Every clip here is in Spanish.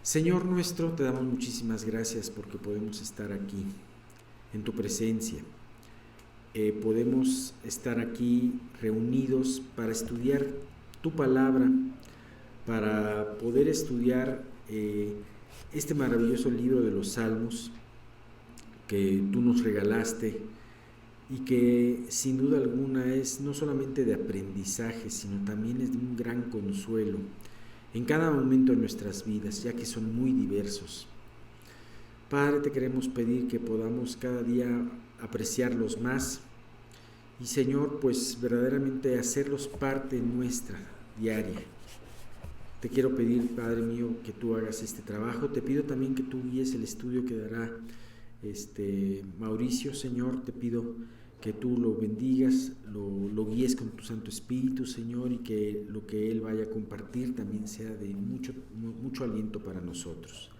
Señor nuestro, te damos muchísimas gracias porque podemos estar aquí en tu presencia. Podemos estar aquí reunidos para estudiar tu palabra, para poder estudiar este maravilloso libro de los Salmos que tú nos regalaste y que sin duda alguna es no solamente de aprendizaje, sino también es de un gran consuelo en cada momento de nuestras vidas, ya que son muy diversos. Padre, te queremos pedir que podamos cada día apreciarlos más y, Señor, pues verdaderamente hacerlos parte nuestra diaria. Te quiero pedir, Padre mío, que tú hagas este trabajo. Te pido también que tú guíes el estudio que dará Mauricio, Señor. Te pido que tú lo bendigas, lo guíes con tu Santo Espíritu, Señor, y que lo que él vaya a compartir también sea de mucho aliento para nosotros.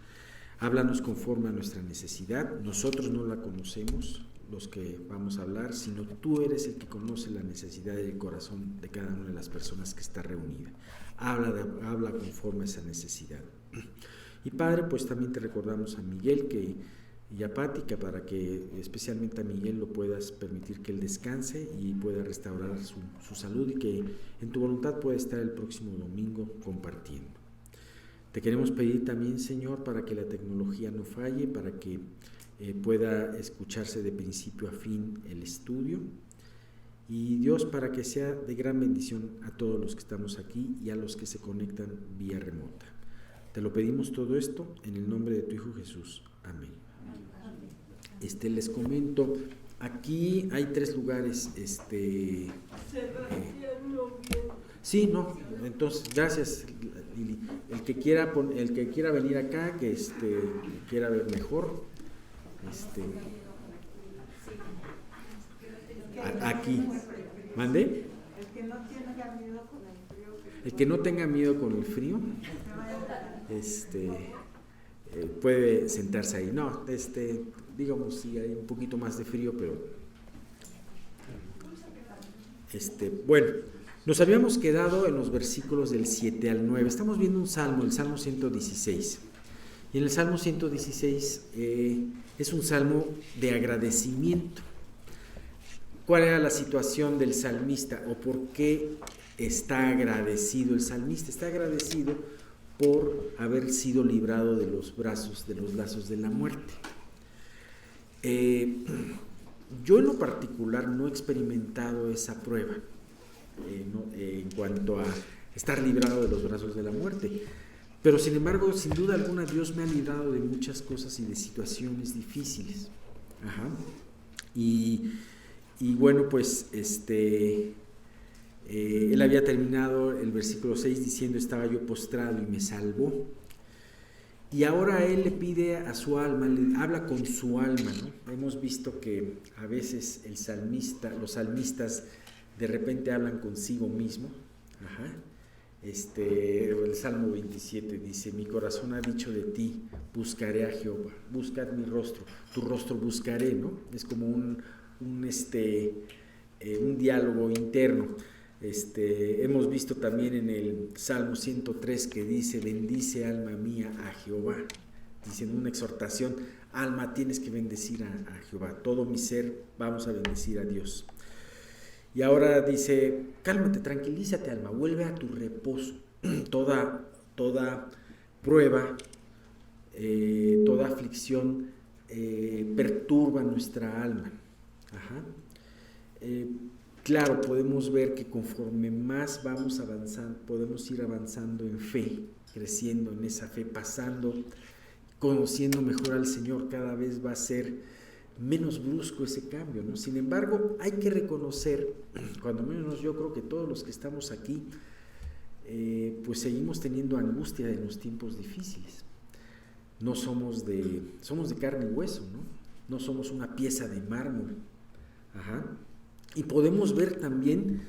Háblanos conforme a nuestra necesidad. Nosotros no la conocemos, los que vamos a hablar, sino tú eres el que conoce la necesidad del corazón de cada una de las personas que está reunida. Habla conforme a esa necesidad. Y Padre, pues también te recordamos a Miguel y a Pati, que para que especialmente a Miguel lo puedas permitir que él descanse y pueda restaurar su salud, y que en tu voluntad pueda estar el próximo domingo compartiendo. Te queremos pedir también, Señor, para que la tecnología no falle, para que pueda escucharse de principio a fin el estudio, y Dios, para que sea de gran bendición a todos los que estamos aquí y a los que se conectan vía remota. Te lo pedimos todo esto en el nombre de tu Hijo Jesús. Amén. Les comento, aquí hay 3 lugares. Sí, no, entonces gracias, Lili. El que quiera venir acá, que quiera ver mejor, aquí. ¿Mande? El que no tenga miedo con el frío, puede sentarse ahí. No, digamos, sí hay un poquito más de frío, pero bueno, nos habíamos quedado en los versículos del 7 al 9. Estamos viendo un salmo, el Salmo 116. Y en el Salmo 116 es un salmo de agradecimiento. ¿Cuál era la situación del salmista o por qué está agradecido el salmista? Está agradecido por haber sido librado de los lazos de la muerte. Yo en lo particular no he experimentado esa prueba en cuanto a estar librado de los brazos de la muerte, pero sin embargo, sin duda alguna, Dios me ha librado de muchas cosas y de situaciones difíciles. Ajá. Y bueno, pues él había terminado el versículo 6 diciendo: estaba yo postrado y me salvó. Y ahora él le pide a su alma, le habla con su alma, ¿no? Hemos visto que a veces los salmistas de repente hablan consigo mismo. Ajá. El Salmo 27 dice: mi corazón ha dicho de ti, buscaré a Jehová, buscad mi rostro, tu rostro buscaré, ¿no? Es como un diálogo interno. Hemos visto también en el Salmo 103 que dice: bendice alma mía a Jehová, diciendo una exhortación: alma, tienes que bendecir a Jehová, todo mi ser, vamos a bendecir a Dios. Y ahora dice: cálmate, tranquilízate, alma, vuelve a tu reposo. Toda prueba, toda aflicción perturba nuestra alma. Ajá. Claro, podemos ver que conforme más vamos avanzando, podemos ir avanzando en fe, creciendo en esa fe, conociendo mejor al Señor. Cada vez va a ser menos brusco ese cambio, ¿no? Sin embargo, hay que reconocer, cuando menos yo creo que todos los que estamos aquí, pues seguimos teniendo angustia en los tiempos difíciles. No somos de carne y hueso, ¿no? No somos una pieza de mármol. Ajá. Y podemos ver también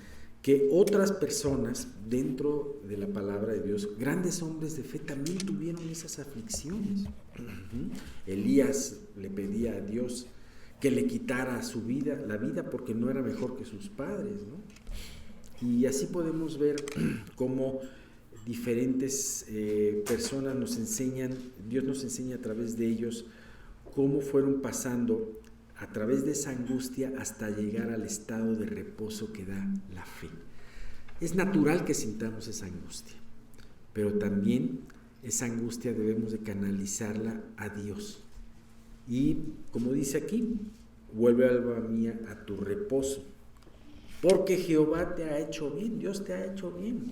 que otras personas dentro de la palabra de Dios, grandes hombres de fe, también tuvieron esas aflicciones. Elías le pedía a Dios que le quitara la vida porque no era mejor que sus padres, ¿no? Y así podemos ver cómo diferentes personas nos enseñan, Dios nos enseña a través de ellos cómo fueron pasando a través de esa angustia hasta llegar al estado de reposo que da la fe. Es natural que sintamos esa angustia, pero también esa angustia debemos de canalizarla a Dios. Y como dice aquí, vuelve, alma mía, a tu reposo, porque Jehová te ha hecho bien, Dios te ha hecho bien.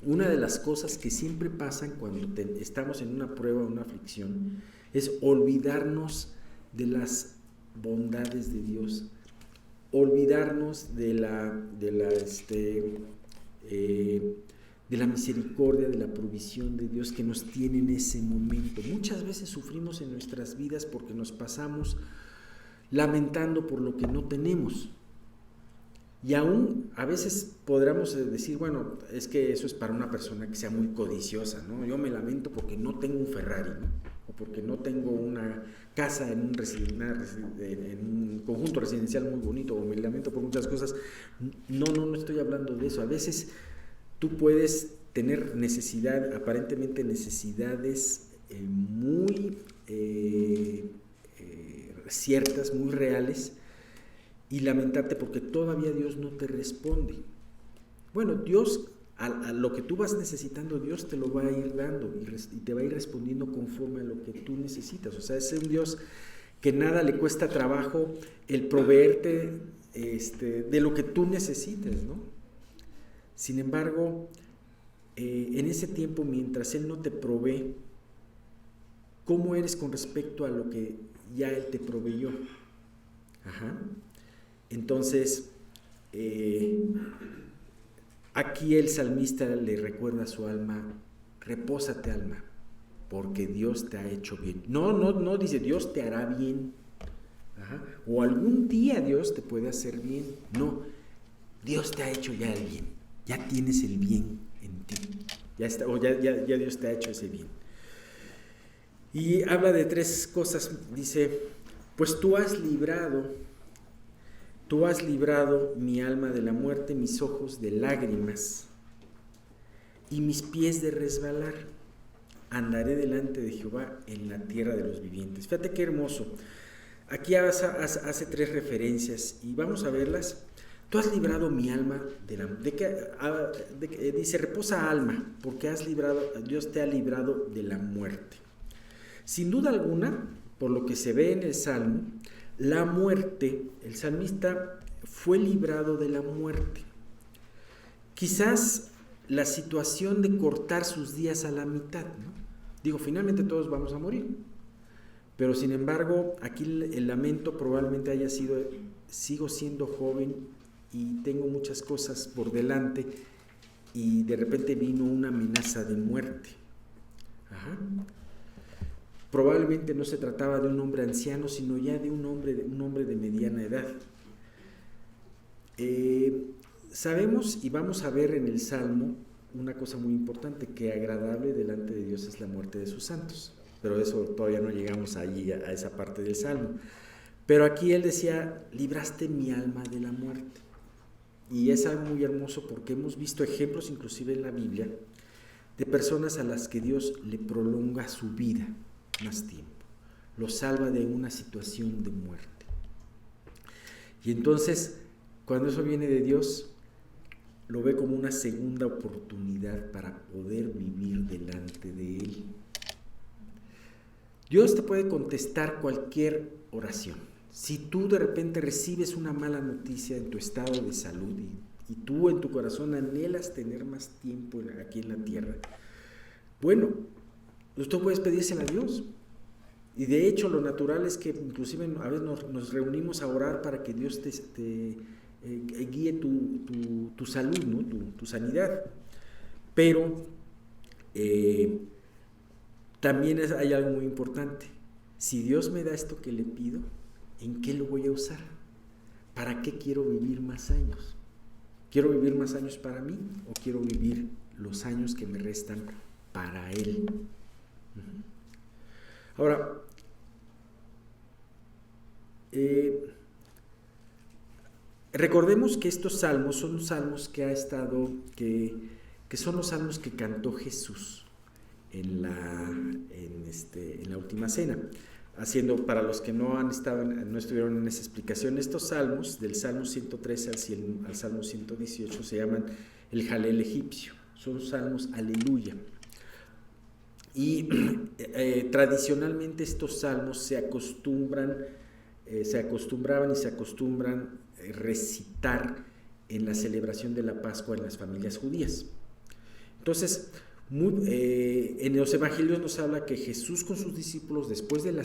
Una de las cosas que siempre pasan cuando estamos en una prueba o una aflicción es olvidarnos de las bondades de Dios, olvidarnos de la misericordia, de la provisión de Dios que nos tiene en ese momento. Muchas veces sufrimos en nuestras vidas porque nos pasamos lamentando por lo que no tenemos. Y aún a veces podríamos decir, bueno, es que eso es para una persona que sea muy codiciosa, ¿no? Yo me lamento porque no tengo un Ferrari, ¿no? O porque no tengo una casa en un conjunto residencial muy bonito, o me lamento por muchas cosas. No estoy hablando de eso. A veces tú puedes tener aparentemente necesidades muy ciertas, muy reales, y lamentarte porque todavía Dios no te responde. Bueno, Dios, a lo que tú vas necesitando, Dios te lo va a ir dando y te va a ir respondiendo conforme a lo que tú necesitas. O sea, es un Dios que nada le cuesta trabajo el proveerte de lo que tú necesites, ¿no? Sin embargo, en ese tiempo, mientras Él no te provee, ¿cómo eres con respecto a lo que ya Él te proveyó? Ajá. Entonces, aquí el salmista le recuerda a su alma: repósate, alma, porque Dios te ha hecho bien. No dice Dios te hará bien. Ajá. O algún día Dios te puede hacer bien. No, Dios te ha hecho ya el bien. Ya tienes el bien en ti. Ya Dios te ha hecho ese bien. Y habla de 3 cosas. Dice: pues tú has librado mi alma de la muerte, mis ojos de lágrimas y mis pies de resbalar. Andaré delante de Jehová en la tierra de los vivientes. Fíjate qué hermoso. Aquí hace 3 referencias y vamos a verlas. Tú has librado mi alma dice: reposa, alma, porque Dios te ha librado de la muerte. Sin duda alguna, por lo que se ve en el Salmo, la muerte, el salmista fue librado de la muerte. Quizás la situación de cortar sus días a la mitad, ¿no? Digo, finalmente todos vamos a morir. Pero sin embargo, aquí el lamento probablemente haya sido: sigo siendo joven y tengo muchas cosas por delante, y de repente vino una amenaza de muerte. Ajá. Probablemente no se trataba de un hombre anciano, sino ya de un hombre de mediana edad. Sabemos y vamos a ver en el Salmo una cosa muy importante: que agradable delante de Dios es la muerte de sus santos. Pero eso todavía no llegamos allí, a esa parte del Salmo. Pero aquí él decía: libraste mi alma de la muerte. Y es algo muy hermoso porque hemos visto ejemplos inclusive en la Biblia de personas a las que Dios le prolonga su vida más tiempo, los salva de una situación de muerte. Y entonces, cuando eso viene de Dios, lo ve como una segunda oportunidad para poder vivir delante de Él. Dios te puede contestar cualquier oración. Si tú de repente recibes una mala noticia en tu estado de salud y tú en tu corazón anhelas tener más tiempo aquí en la tierra, bueno, tú puedes pedírsela a Dios. Y de hecho lo natural es que inclusive a veces nos reunimos a orar para que Dios te guíe tu salud, ¿no? tu sanidad. Pero también hay algo muy importante. Si Dios me da esto que le pido, ¿en qué lo voy a usar? ¿Para qué quiero vivir más años? ¿Quiero vivir más años para mí o quiero vivir los años que me restan para Él? Ahora, recordemos que estos salmos son salmos que que son los salmos que cantó Jesús en la última cena. Haciendo, para los que no estuvieron en esa explicación, estos salmos, del Salmo 113 al Salmo 118, se llaman el Jalel egipcio, son salmos aleluya. Y tradicionalmente estos salmos se acostumbran y se acostumbran recitar en la celebración de la Pascua en las familias judías. Entonces, en los evangelios nos habla que Jesús con sus discípulos, después de la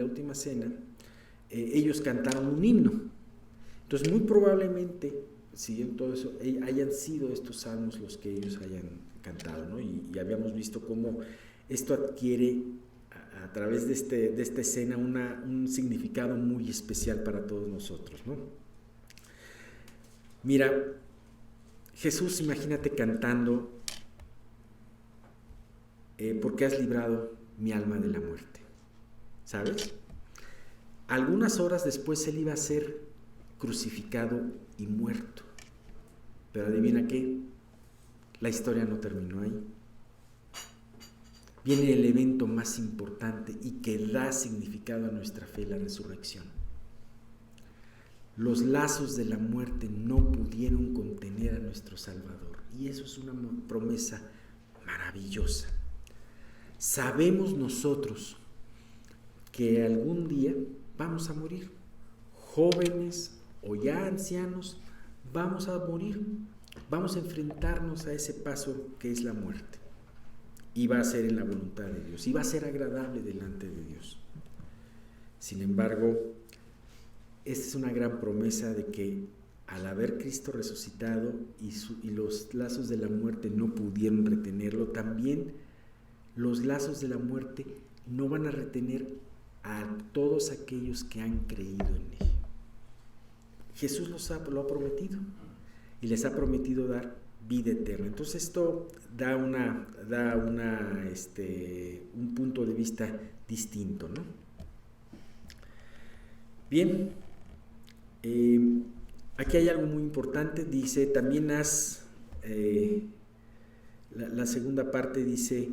última cena, ellos cantaron un himno. Entonces, muy probablemente, siguiendo todo eso, hayan sido estos salmos los que ellos hayan cantado, ¿no? Y habíamos visto cómo esto adquiere a través de esta escena un significado muy especial para todos nosotros, ¿no? Mira, Jesús, imagínate cantando, porque has librado mi alma de la muerte, ¿sabes? Algunas horas después él iba a ser crucificado y muerto, pero adivina qué, la historia no terminó ahí. Viene el evento más importante y que da significado a nuestra fe, la resurrección. Los lazos de la muerte no pudieron contener a nuestro Salvador, y eso es una promesa maravillosa. Sabemos nosotros que algún día vamos a morir, jóvenes o ya ancianos, vamos a morir, vamos a enfrentarnos a ese paso que es la muerte. Y va a ser en la voluntad de Dios, y va a ser agradable delante de Dios. Sin embargo, esta es una gran promesa de que al haber Cristo resucitado y los lazos de la muerte no pudieron retenerlo, también los lazos de la muerte no van a retener a todos aquellos que han creído en Él. Jesús lo ha prometido y les ha prometido dar vida eterna. Entonces esto da un punto de vista distinto, ¿no? Bien, aquí hay algo muy importante. Dice, también la segunda parte dice,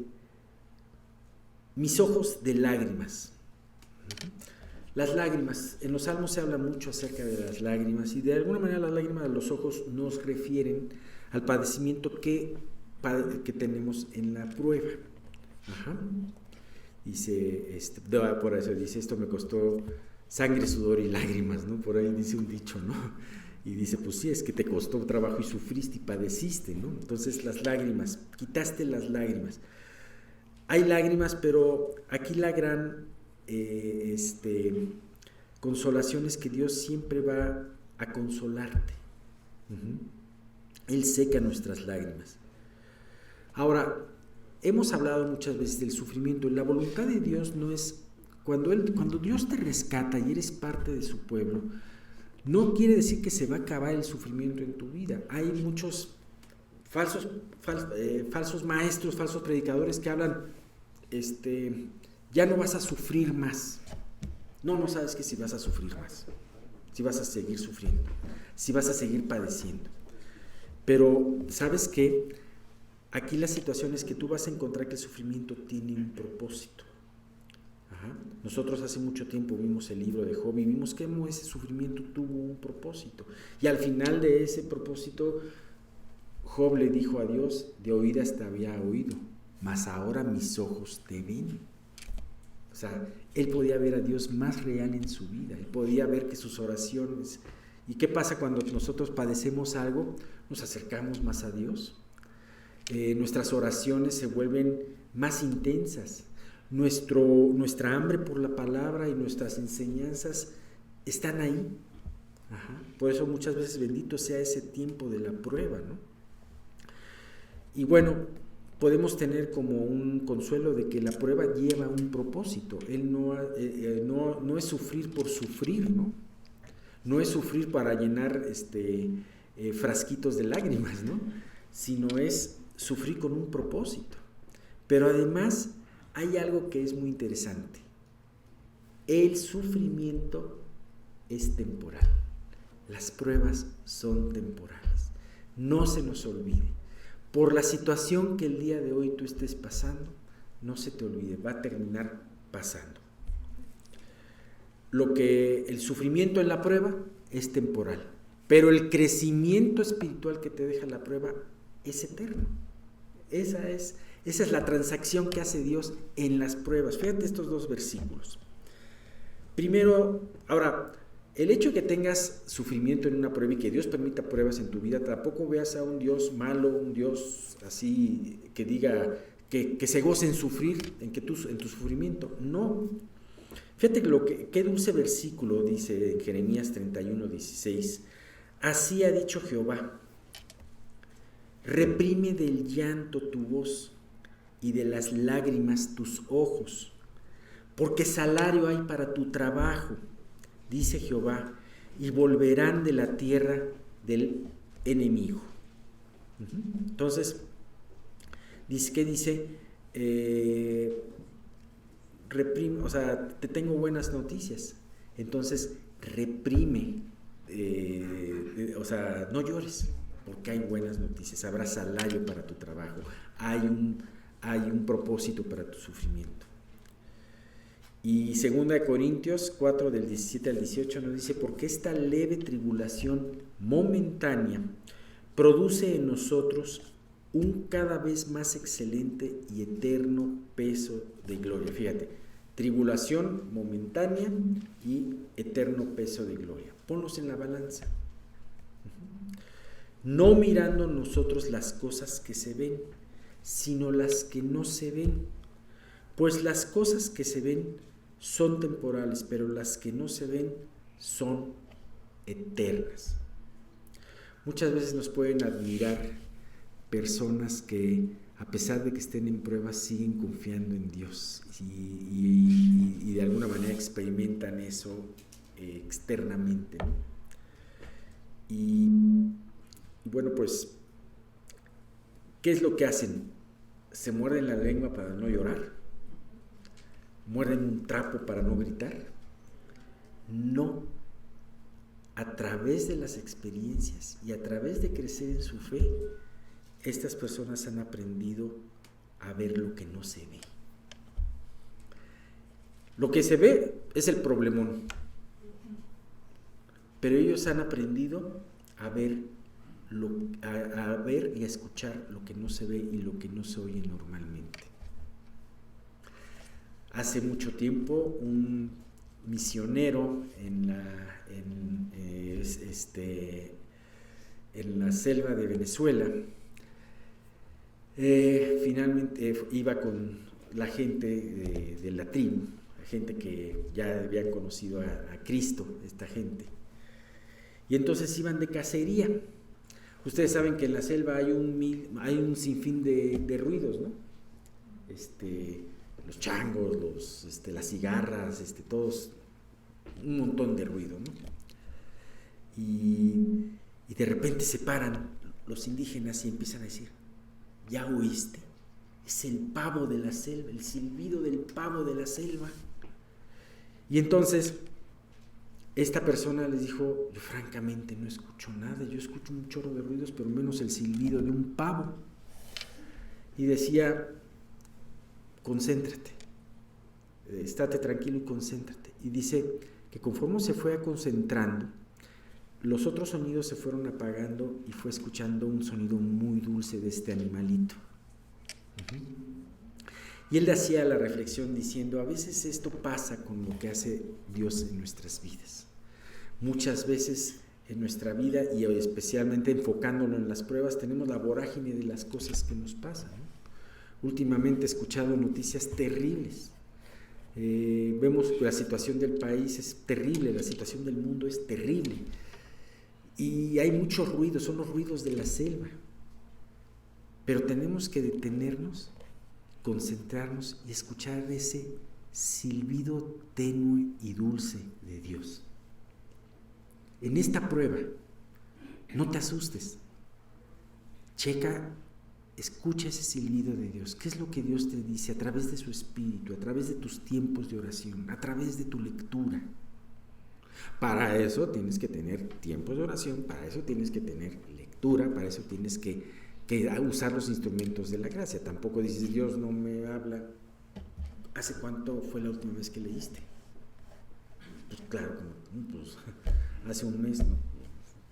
mis ojos de lágrimas. Las lágrimas, en los salmos se habla mucho acerca de las lágrimas, y de alguna manera las lágrimas de los ojos nos refieren al padecimiento que tenemos en la prueba. Ajá. Dice, por eso dice, esto me costó sangre, sudor y lágrimas, ¿no? Por ahí dice un dicho, ¿no? Y dice, pues sí, es que te costó trabajo y sufriste y padeciste, ¿no? Entonces las lágrimas, quitaste las lágrimas. Hay lágrimas, pero aquí la gran consolación es que Dios siempre va a consolarte. Él seca nuestras lágrimas. Ahora, hemos hablado muchas veces del sufrimiento. La voluntad de Dios no es, cuando Dios te rescata y eres parte de su pueblo, no quiere decir que se va a acabar el sufrimiento en tu vida. Hay muchos falsos maestros, falsos predicadores que hablan, ya no vas a sufrir más. No sabes que si vas a sufrir más, si vas a seguir sufriendo, si vas a seguir padeciendo. Pero, ¿sabes qué? Aquí la situación es que tú vas a encontrar que el sufrimiento tiene un propósito. Ajá. Nosotros hace mucho tiempo vimos el libro de Job y vimos cómo ese sufrimiento tuvo un propósito. Y al final de ese propósito, Job le dijo a Dios, de oídas te había oído, mas ahora mis ojos te ven. O sea, él podía ver a Dios más real en su vida, él podía ver que sus oraciones. ¿Y qué pasa cuando nosotros padecemos algo? Nos acercamos más a Dios. Nuestras oraciones se vuelven más intensas. Nuestra hambre por la palabra y nuestras enseñanzas están ahí. Ajá. Por eso muchas veces bendito sea ese tiempo de la prueba, ¿no? Y bueno, podemos tener como un consuelo de que la prueba lleva un propósito. Él no es sufrir por sufrir, ¿no? No es sufrir para llenar frasquitos de lágrimas, ¿no? Sino es sufrir con un propósito. Pero además hay algo que es muy interesante. El sufrimiento es temporal. Las pruebas son temporales. No se nos olvide. por la situación que el día de hoy tú estés pasando, no se te olvide, va a terminar pasando. El sufrimiento en la prueba es temporal, pero el crecimiento espiritual que te deja la prueba es eterno. Esa es la transacción que hace Dios en las pruebas. Fíjate estos dos versículos. Primero, ahora, el hecho de que tengas sufrimiento en una prueba y que Dios permita pruebas en tu vida, tampoco veas a un Dios malo, un Dios así que diga que se goce en sufrir, en tu sufrimiento. No. Fíjate qué dulce versículo dice en Jeremías 31:16. Así ha dicho Jehová: reprime del llanto tu voz y de las lágrimas tus ojos, porque salario hay para tu trabajo, dice Jehová, y volverán de la tierra del enemigo. Entonces, ¿qué dice? Reprime, o sea, te tengo buenas noticias. Entonces, reprime, o sea, no llores, porque hay buenas noticias, habrá salario para tu trabajo, hay un propósito para tu sufrimiento. Y 2 Corintios 4 del 17 al 18 nos dice: porque esta leve tribulación momentánea produce en nosotros un cada vez más excelente y eterno peso de gloria. Fíjate, tribulación momentánea y eterno peso de gloria. Ponlos en la balanza. No mirando nosotros las cosas que se ven, sino las que no se ven. Pues las cosas que se ven son temporales, pero las que no se ven son eternas. Muchas veces nos pueden admirar personas que, a pesar de que estén en pruebas, siguen confiando en Dios y de alguna manera experimentan eso externamente, ¿no? Y bueno, pues, ¿qué es lo que hacen? ¿Se muerden la lengua para no llorar? ¿Muerden un trapo para no gritar? No. A través de las experiencias y a través de crecer en su fe, estas personas han aprendido a ver lo que no se ve. Lo que se ve es el problemón, pero ellos han aprendido a ver y a escuchar lo que no se ve y lo que no se oye normalmente. Hace mucho tiempo un misionero en la selva de Venezuela finalmente iba con la gente de la tribu, la gente que ya habían conocido a Cristo, esta gente, y entonces iban de cacería. Ustedes saben que en la selva hay un sinfín de ruidos, ¿no? Los changos, las cigarras, todos, un montón de ruido, ¿no? Y de repente se paran los indígenas y empiezan a decir: ¿ya oíste? Es el pavo de la selva, el silbido del pavo de la selva. Y entonces esta persona les dijo: yo francamente no escucho nada, yo escucho un chorro de ruidos, pero menos el silbido de un pavo. Y decía: concéntrate, estate tranquilo y concéntrate. Y dice que conforme se fue concentrando, los otros sonidos se fueron apagando y fue escuchando un sonido muy dulce de este animalito. Y él hacía la reflexión diciendo: a veces esto pasa con lo que hace Dios en nuestras vidas. Muchas veces en nuestra vida, y especialmente enfocándolo en las pruebas, tenemos la vorágine de las cosas que nos pasan, ¿no? Últimamente he escuchado noticias terribles. Vemos que la situación del país es terrible, la situación del mundo es terrible. Y hay muchos ruidos, son los ruidos de la selva. Pero tenemos que detenernos, concentrarnos y escuchar ese silbido tenue y dulce de Dios. En esta prueba, no te asustes. Checa, escucha ese silbido de Dios. ¿Qué es lo que Dios te dice a través de su espíritu, a través de tus tiempos de oración, a través de tu lectura? Para eso tienes que tener tiempos de oración, para eso tienes que tener lectura, para eso tienes que que usar los instrumentos de la gracia. Tampoco dices, Dios no me habla. ¿Hace cuánto fue la última vez que leíste? Pues claro, pues, hace un mes, ¿no?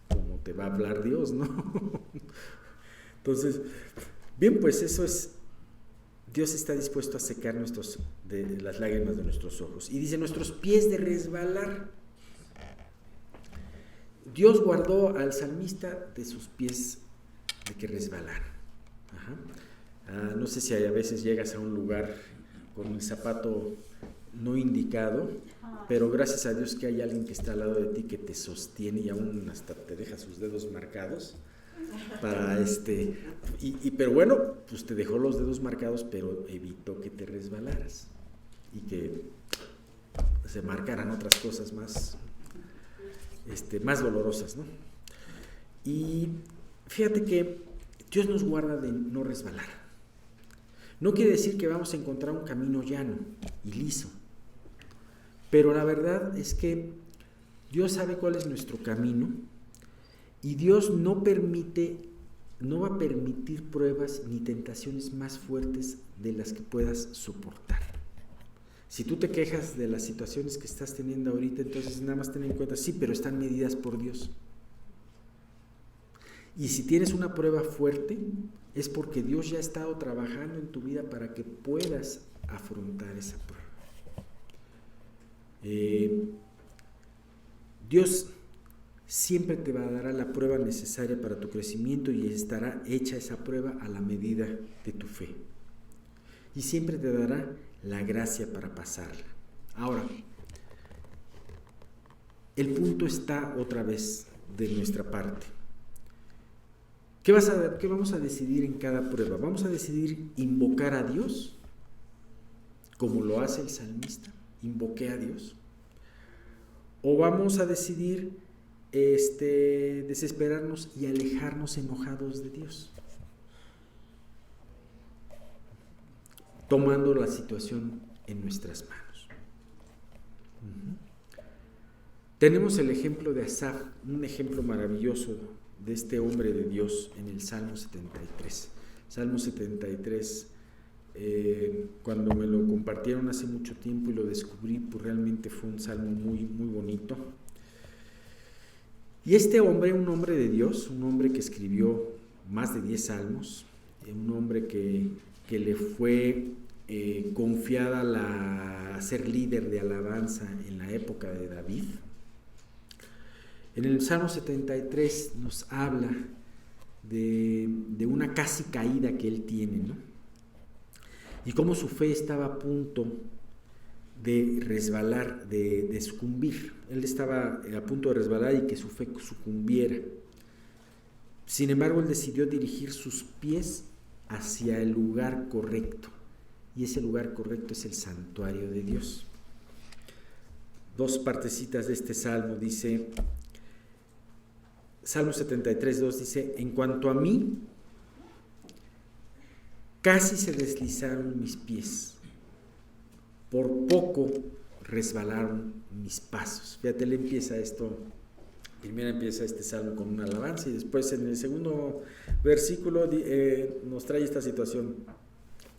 ¿Cómo te va a hablar Dios, no? Entonces, bien, pues eso es, Dios está dispuesto a secar las lágrimas de nuestros ojos. Y dice, nuestros pies de resbalar. Dios guardó al salmista de sus pies de que resbalaran. No sé si a veces llegas a un lugar con el zapato no indicado, pero gracias a Dios que hay alguien que está al lado de ti que te sostiene y aún hasta te deja sus dedos marcados para pero bueno, pues te dejó los dedos marcados, pero evitó que te resbalaras y que se marcaran otras cosas más dolorosas, ¿no? Y fíjate que Dios nos guarda de no resbalar. No quiere decir que vamos a encontrar un camino llano y liso, pero la verdad es que Dios sabe cuál es nuestro camino y Dios no va a permitir pruebas ni tentaciones más fuertes de las que puedas soportar. Si tú te quejas de las situaciones que estás teniendo ahorita, entonces nada más ten en cuenta, sí, pero están medidas por Dios. Y si tienes una prueba fuerte, es porque Dios ya ha estado trabajando en tu vida para que puedas afrontar esa prueba. Dios siempre te va a dar la prueba necesaria para tu crecimiento y estará hecha esa prueba a la medida de tu fe. Y siempre te dará la gracia para pasarla. Ahora, el punto está otra vez de nuestra parte. ¿Qué vamos a decidir en cada prueba? ¿Vamos a decidir invocar a Dios, como lo hace el salmista? Invoqué a Dios. ¿O vamos a decidir desesperarnos y alejarnos enojados de Dios, tomando la situación en nuestras manos? Tenemos el ejemplo de Asaf, un ejemplo maravilloso de este hombre de Dios en el Salmo 73. Salmo 73, cuando me lo compartieron hace mucho tiempo y lo descubrí, pues realmente fue un salmo muy, muy bonito. Y este hombre, un hombre de Dios, un hombre que escribió más de 10 salmos, un hombre que le fue confiada ser líder de alabanza en la época de David. En el Salmo 73 nos habla de una casi caída que él tiene, ¿no? Y cómo su fe estaba a punto de resbalar, de sucumbir. Él estaba a punto de resbalar y que su fe sucumbiera. Sin embargo, él decidió dirigir sus pies hacia el lugar correcto. Y ese lugar correcto es el santuario de Dios. Dos partecitas de este salmo dice... Salmo 73, 2 dice, en cuanto a mí, casi se deslizaron mis pies, por poco resbalaron mis pasos. Fíjate, él empieza esto, primero empieza este salmo con una alabanza y después en el segundo versículo nos trae esta situación,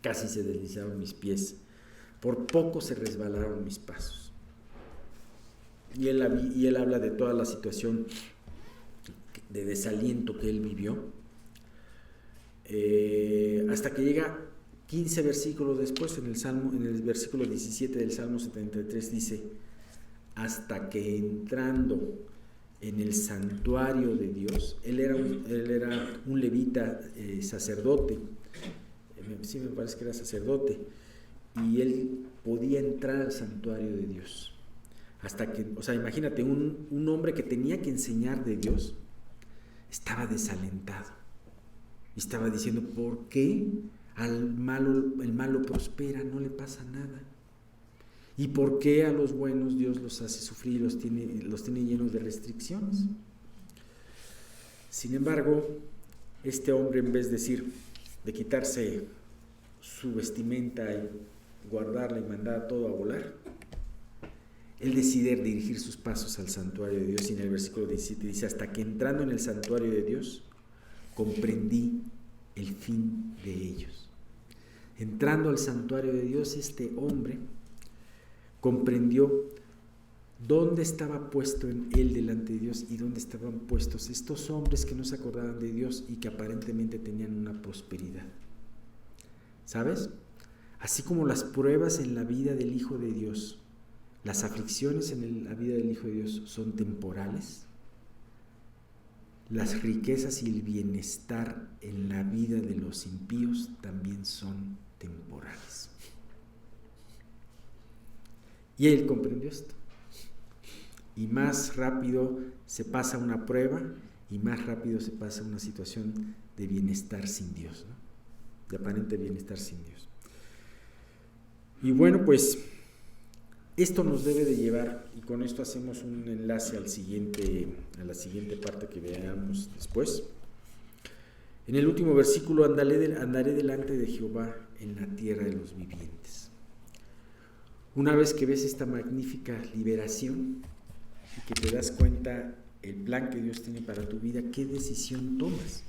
casi se deslizaron mis pies, por poco se resbalaron mis pasos. Y él habla de toda la situación de desaliento que él vivió, hasta que llega 15 versículos después, en el versículo 17 del Salmo 73 dice, hasta que entrando en el santuario de Dios, él era un levita, sacerdote, sí me parece que era sacerdote, y él podía entrar al santuario de Dios, hasta que, o sea, imagínate, un hombre que tenía que enseñar de Dios, estaba desalentado y estaba diciendo, ¿por qué el malo prospera, no le pasa nada? ¿Y por qué a los buenos Dios los hace sufrir y los tiene llenos de restricciones? Sin embargo, este hombre, en vez de quitarse su vestimenta y guardarla y mandar todo a volar, él decide dirigir sus pasos al santuario de Dios. Y en el versículo 17 dice, hasta que entrando en el santuario de Dios, comprendí el fin de ellos. Entrando al santuario de Dios, este hombre comprendió dónde estaba puesto él delante de Dios y dónde estaban puestos estos hombres que no se acordaban de Dios y que aparentemente tenían una prosperidad. ¿Sabes? Así como las pruebas en la vida del Hijo de Dios, las aflicciones en la vida del Hijo de Dios son temporales, las riquezas y el bienestar en la vida de los impíos también son temporales. Y él comprendió esto. Y más rápido se pasa una prueba y más rápido se pasa una situación de bienestar sin Dios, ¿no? De aparente bienestar sin Dios. Y bueno, pues esto nos debe de llevar, y con esto hacemos un enlace a la siguiente parte que veamos después. En el último versículo, andaré delante de Jehová en la tierra de los vivientes. Una vez que ves esta magnífica liberación y que te das cuenta el plan que Dios tiene para tu vida, ¿qué decisión tomas?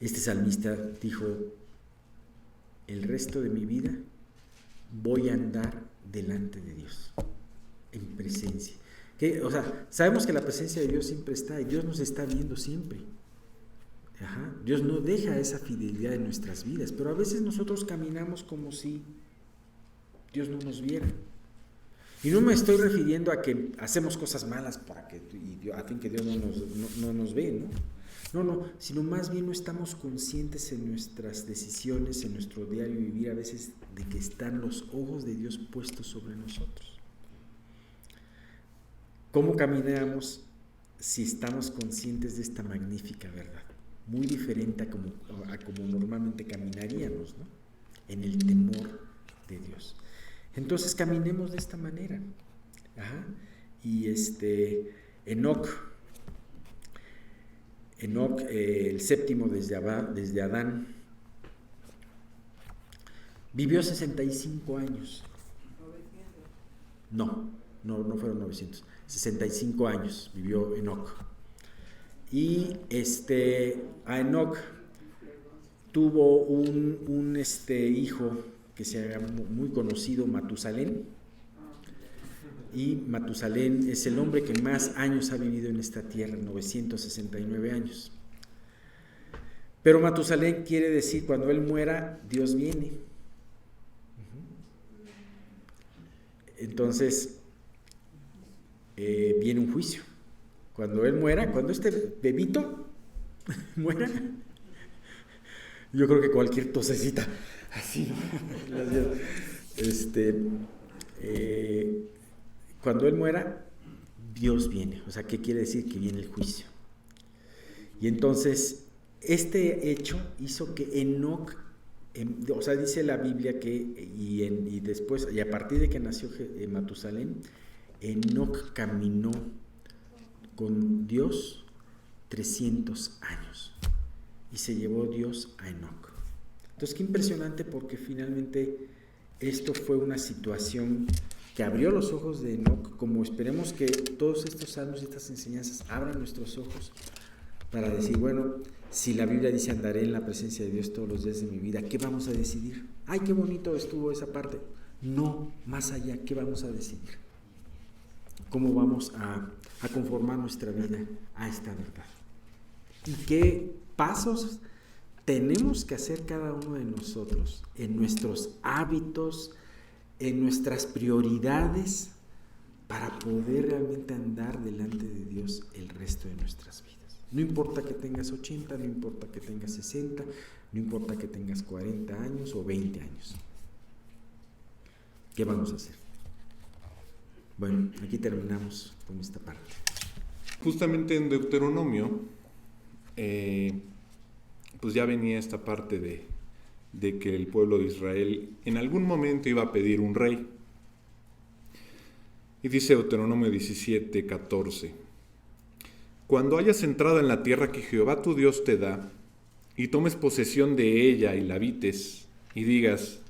Este salmista dijo: el resto de mi vida voy a andar delante de Dios, en presencia. Sabemos que la presencia de Dios siempre está y Dios nos está viendo siempre. Dios no deja esa fidelidad en nuestras vidas, pero a veces nosotros caminamos como si Dios no nos viera. Y no me estoy refiriendo a que hacemos cosas malas a fin que Dios no nos ve, ¿no? No, sino más bien no estamos conscientes en nuestras decisiones, en nuestro diario vivir a veces, de que están los ojos de Dios puestos sobre nosotros. ¿Cómo caminamos si estamos conscientes de esta magnífica verdad? Muy diferente a como normalmente caminaríamos, ¿no? En el temor de Dios. Entonces caminemos de esta manera. Y Enoc, el séptimo desde Adán, vivió 65 años. No fueron 900. 65 años vivió Enoc. Y a Enoc tuvo un hijo que se haga muy conocido, Matusalén. Y Matusalén es el hombre que más años ha vivido en esta tierra, 969 años. Pero Matusalén quiere decir, cuando él muera, Dios viene. Entonces, viene un juicio. Cuando él muera, cuando este bebito muera, yo creo que cualquier tosecita, así, ¿no? Cuando él muera, Dios viene. O sea, ¿qué quiere decir? Que viene el juicio. Y entonces, este hecho hizo que Enoc, dice la Biblia que, y a partir de que nació Matusalén, Enoc caminó con Dios 300 años y se llevó Dios a Enoc. Entonces, qué impresionante, porque finalmente esto fue una situación que abrió los ojos de Enoc, como esperemos que todos estos salmos y estas enseñanzas abran nuestros ojos para decir, bueno, si la Biblia dice andaré en la presencia de Dios todos los días de mi vida, ¿qué vamos a decidir? ¡Ay, qué bonito estuvo esa parte! No, más allá, ¿qué vamos a decidir? ¿Cómo vamos a conformar nuestra vida a esta verdad? ¿Y qué pasos tenemos que hacer cada uno de nosotros en nuestros hábitos, en nuestras prioridades, para poder realmente andar delante de Dios el resto de nuestras vidas? No importa que tengas 80, no importa que tengas 60, no importa que tengas 40 años o 20 años. ¿Qué vamos a hacer? Bueno, aquí terminamos con esta parte. Justamente en Deuteronomio, pues ya venía esta parte de que el pueblo de Israel en algún momento iba a pedir un rey. Y dice Deuteronomio 17:14: cuando hayas entrado en la tierra que Jehová tu Dios te da, y tomes posesión de ella y la habites, y digas: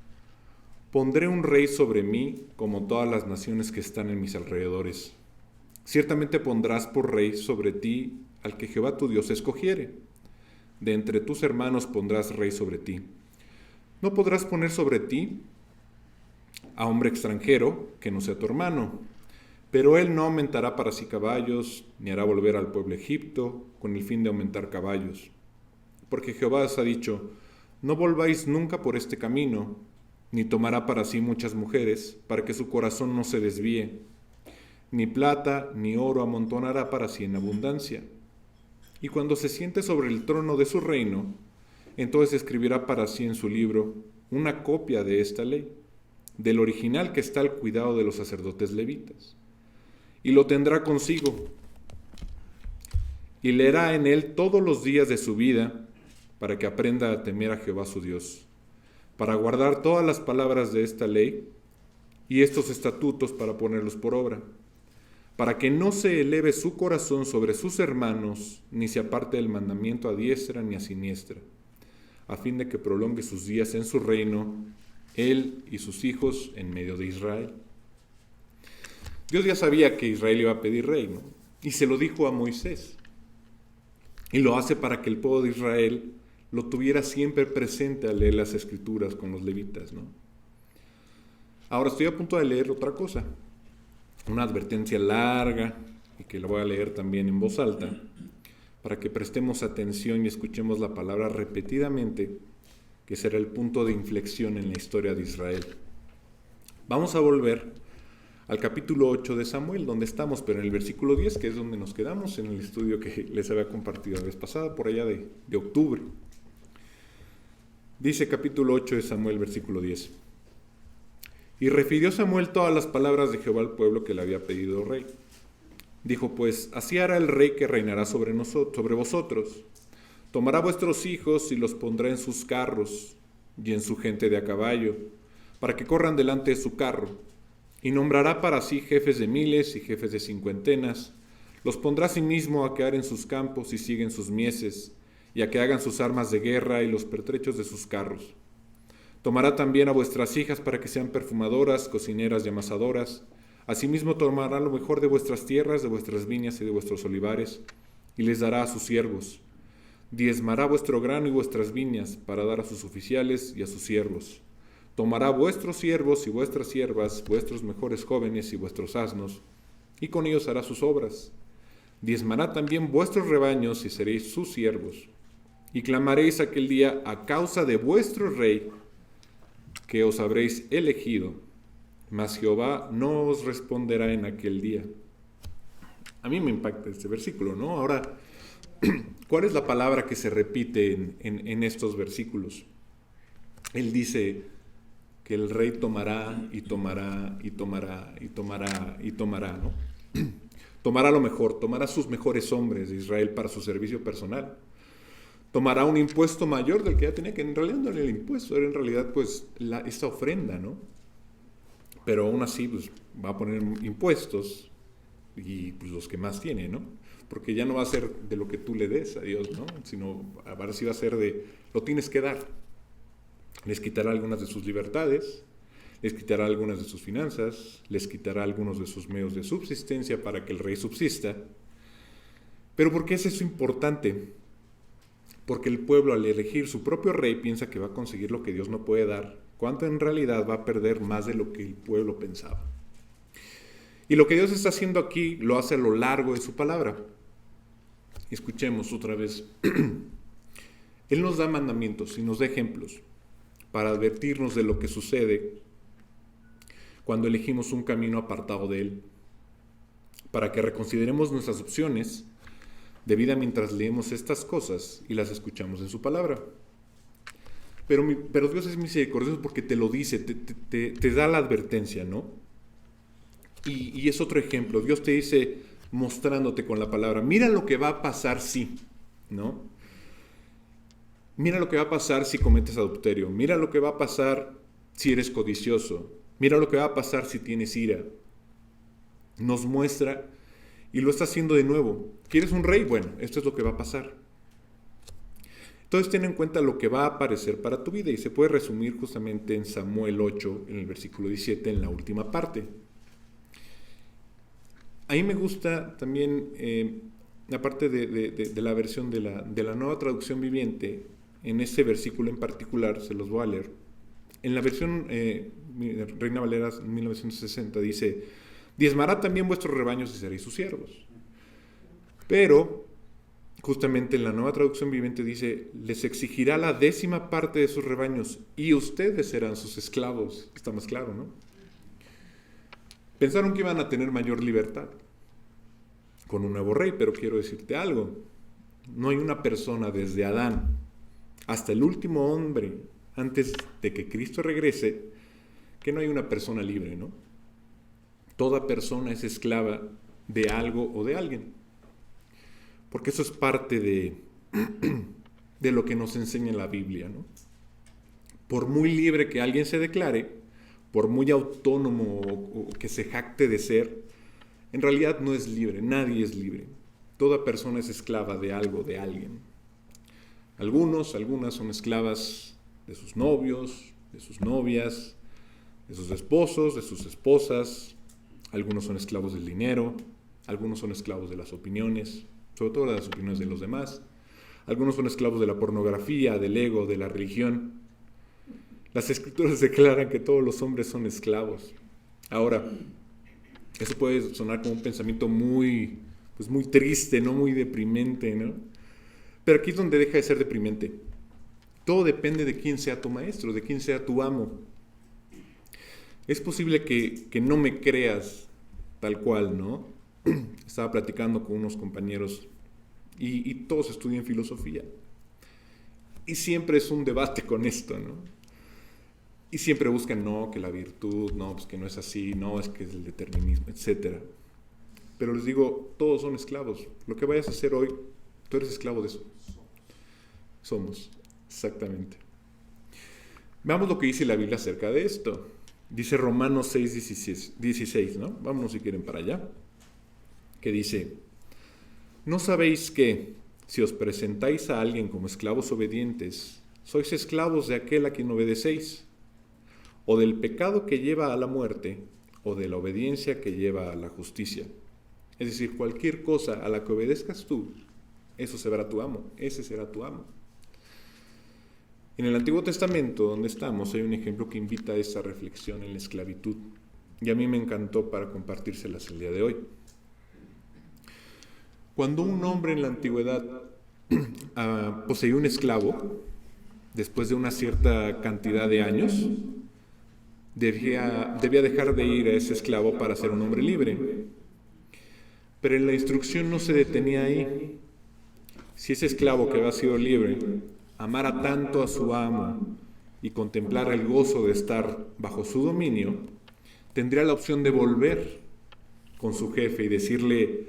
pondré un rey sobre mí como todas las naciones que están en mis alrededores. Ciertamente pondrás por rey sobre ti al que Jehová tu Dios escogiere. De entre tus hermanos pondrás rey sobre ti. No podrás poner sobre ti a hombre extranjero que no sea tu hermano, pero él no aumentará para sí caballos, ni hará volver al pueblo Egipto con el fin de aumentar caballos. Porque Jehová os ha dicho, no volváis nunca por este camino, ni tomará para sí muchas mujeres, para que su corazón no se desvíe. Ni plata ni oro amontonará para sí en abundancia. Y cuando se siente sobre el trono de su reino, entonces escribirá para sí en su libro una copia de esta ley, del original que está al cuidado de los sacerdotes levitas. Y lo tendrá consigo, y leerá en él todos los días de su vida, para que aprenda a temer a Jehová su Dios, para guardar todas las palabras de esta ley y estos estatutos para ponerlos por obra, para que no se eleve su corazón sobre sus hermanos, ni se aparte del mandamiento a diestra ni a siniestra, a fin de que prolongue sus días en su reino, él y sus hijos en medio de Israel. Dios ya sabía que Israel iba a pedir rey, ¿no? Y se lo dijo a Moisés. Y lo hace para que el pueblo de Israel lo tuviera siempre presente al leer las escrituras con los levitas, ¿no? Ahora estoy a punto de leer otra cosa, una advertencia larga, y que la voy a leer también en voz alta, para que prestemos atención y escuchemos la palabra repetidamente, que será el punto de inflexión en la historia de Israel. Vamos a volver al capítulo 8 de Samuel, donde estamos, pero en el versículo 10, que es donde nos quedamos en el estudio que les había compartido la vez pasada, por allá de octubre. Dice capítulo 8 de Samuel, versículo 10. Y refirió Samuel todas las palabras de Jehová al pueblo que le había pedido rey. Dijo pues, así hará el rey que reinará sobre vosotros. Tomará vuestros hijos y los pondrá en sus carros y en su gente de a caballo, para que corran delante de su carro. Y nombrará para sí jefes de miles y jefes de cincuentenas. Los pondrá a sí mismo a quedar en sus campos y siguen sus mieses, y a que hagan sus armas de guerra y los pertrechos de sus carros. Tomará también a vuestras hijas para que sean perfumadoras, cocineras y amasadoras. Asimismo tomará lo mejor de vuestras tierras, de vuestras viñas y de vuestros olivares, y les dará a sus siervos. Diezmará vuestro grano y vuestras viñas, para dar a sus oficiales y a sus siervos. Tomará vuestros siervos y vuestras siervas, vuestros mejores jóvenes y vuestros asnos, y con ellos hará sus obras. Diezmará también vuestros rebaños y seréis sus siervos. Y clamaréis aquel día a causa de vuestro rey, que os habréis elegido, mas Jehová no os responderá en aquel día. A mí me impacta este versículo, ¿no? Ahora, ¿cuál es la palabra que se repite en estos versículos? Él dice que el rey tomará y tomará y tomará y tomará y tomará, ¿no? Tomará lo mejor, tomará sus mejores hombres de Israel para su servicio personal. Tomará un impuesto mayor del que ya tenía, que en realidad no era el impuesto, era en realidad pues esta ofrenda, ¿no? Pero aún así pues va a poner impuestos y pues los que más tiene, ¿no? Porque ya no va a ser de lo que tú le des a Dios, ¿no? Sino ahora sí va a ser de, lo tienes que dar. Les quitará algunas de sus libertades, les quitará algunas de sus finanzas, les quitará algunos de sus medios de subsistencia para que el rey subsista. ¿Pero por qué es eso importante? Porque el pueblo al elegir su propio rey piensa que va a conseguir lo que Dios no puede dar, cuando en realidad va a perder más de lo que el pueblo pensaba. Y lo que Dios está haciendo aquí lo hace a lo largo de su palabra. Escuchemos otra vez. Él nos da mandamientos y nos da ejemplos para advertirnos de lo que sucede cuando elegimos un camino apartado de Él, para que reconsideremos nuestras opciones de vida mientras leemos estas cosas y las escuchamos en su palabra. Pero Dios es misericordioso porque te lo dice, te da la advertencia, ¿no? Y es otro ejemplo. Dios te dice, mostrándote con la palabra, mira lo que va a pasar si, ¿no? Mira lo que va a pasar si cometes adulterio. Mira lo que va a pasar si eres codicioso. Mira lo que va a pasar si tienes ira. Nos muestra y lo está haciendo de nuevo. ¿Quieres un rey? Bueno, esto es lo que va a pasar. Entonces ten en cuenta lo que va a aparecer para tu vida y se puede resumir justamente en Samuel 8, en el versículo 17, en la última parte. A mí me gusta también aparte de la versión de la Nueva Traducción Viviente, en este versículo en particular, se los voy a leer. En la versión Reina Valera 1960 dice: diezmará también vuestros rebaños y seréis sus siervos. Pero justamente en la Nueva Traducción Viviente dice: les exigirá la 10ª parte de sus rebaños y ustedes serán sus esclavos. Está más claro, ¿no? Pensaron que iban a tener mayor libertad con un nuevo rey, pero quiero decirte algo: no hay una persona desde Adán hasta el último hombre antes de que Cristo regrese que no hay una persona libre, ¿no? Toda persona es esclava de algo o de alguien, porque eso es parte de lo que nos enseña la Biblia, ¿no? Por muy libre que alguien se declare, por muy autónomo o que se jacte de ser, en realidad no es libre, nadie es libre. Toda persona es esclava de algo, de alguien. Algunas son esclavas de sus novios, de sus novias, de sus esposos, de sus esposas. Algunos son esclavos del dinero, algunos son esclavos de las opiniones, sobre todo de las opiniones de los demás. Algunos son esclavos de la pornografía, del ego, de la religión. Las Escrituras declaran que todos los hombres son esclavos. Ahora, eso puede sonar como un pensamiento muy triste, no muy deprimente, ¿no? Pero aquí es donde deja de ser deprimente. Todo depende de quién sea tu maestro, de quién sea tu amo. Es posible que no me creas tal cual, ¿no? Estaba platicando con unos compañeros y todos estudian filosofía. Y siempre es un debate con esto, ¿no? Y siempre buscan, no, que la virtud, no, pues que no es así, no, es que es el determinismo, etc. Pero les digo, todos son esclavos. Lo que vayas a hacer hoy, tú eres esclavo de eso. Somos, exactamente. Veamos lo que dice la Biblia acerca de esto. Dice Romanos 6:16, ¿no? Vámonos si quieren para allá. Que dice: ¿no sabéis que si os presentáis a alguien como esclavos obedientes, sois esclavos de aquel a quien obedecéis? O del pecado que lleva a la muerte, o de la obediencia que lleva a la justicia. Es decir, cualquier cosa a la que obedezcas tú, eso será tu amo, ese será tu amo. En el Antiguo Testamento, donde estamos, hay un ejemplo que invita a esa reflexión en la esclavitud, y a mí me encantó para compartírselas el día de hoy. Cuando un hombre en la antigüedad poseía un esclavo, después de una cierta cantidad de años, debía dejar de ir a ese esclavo para ser un hombre libre. Pero en la instrucción no se detenía ahí. Si ese esclavo que había sido libre amara tanto a su amo y contemplara el gozo de estar bajo su dominio, tendría la opción de volver con su jefe y decirle: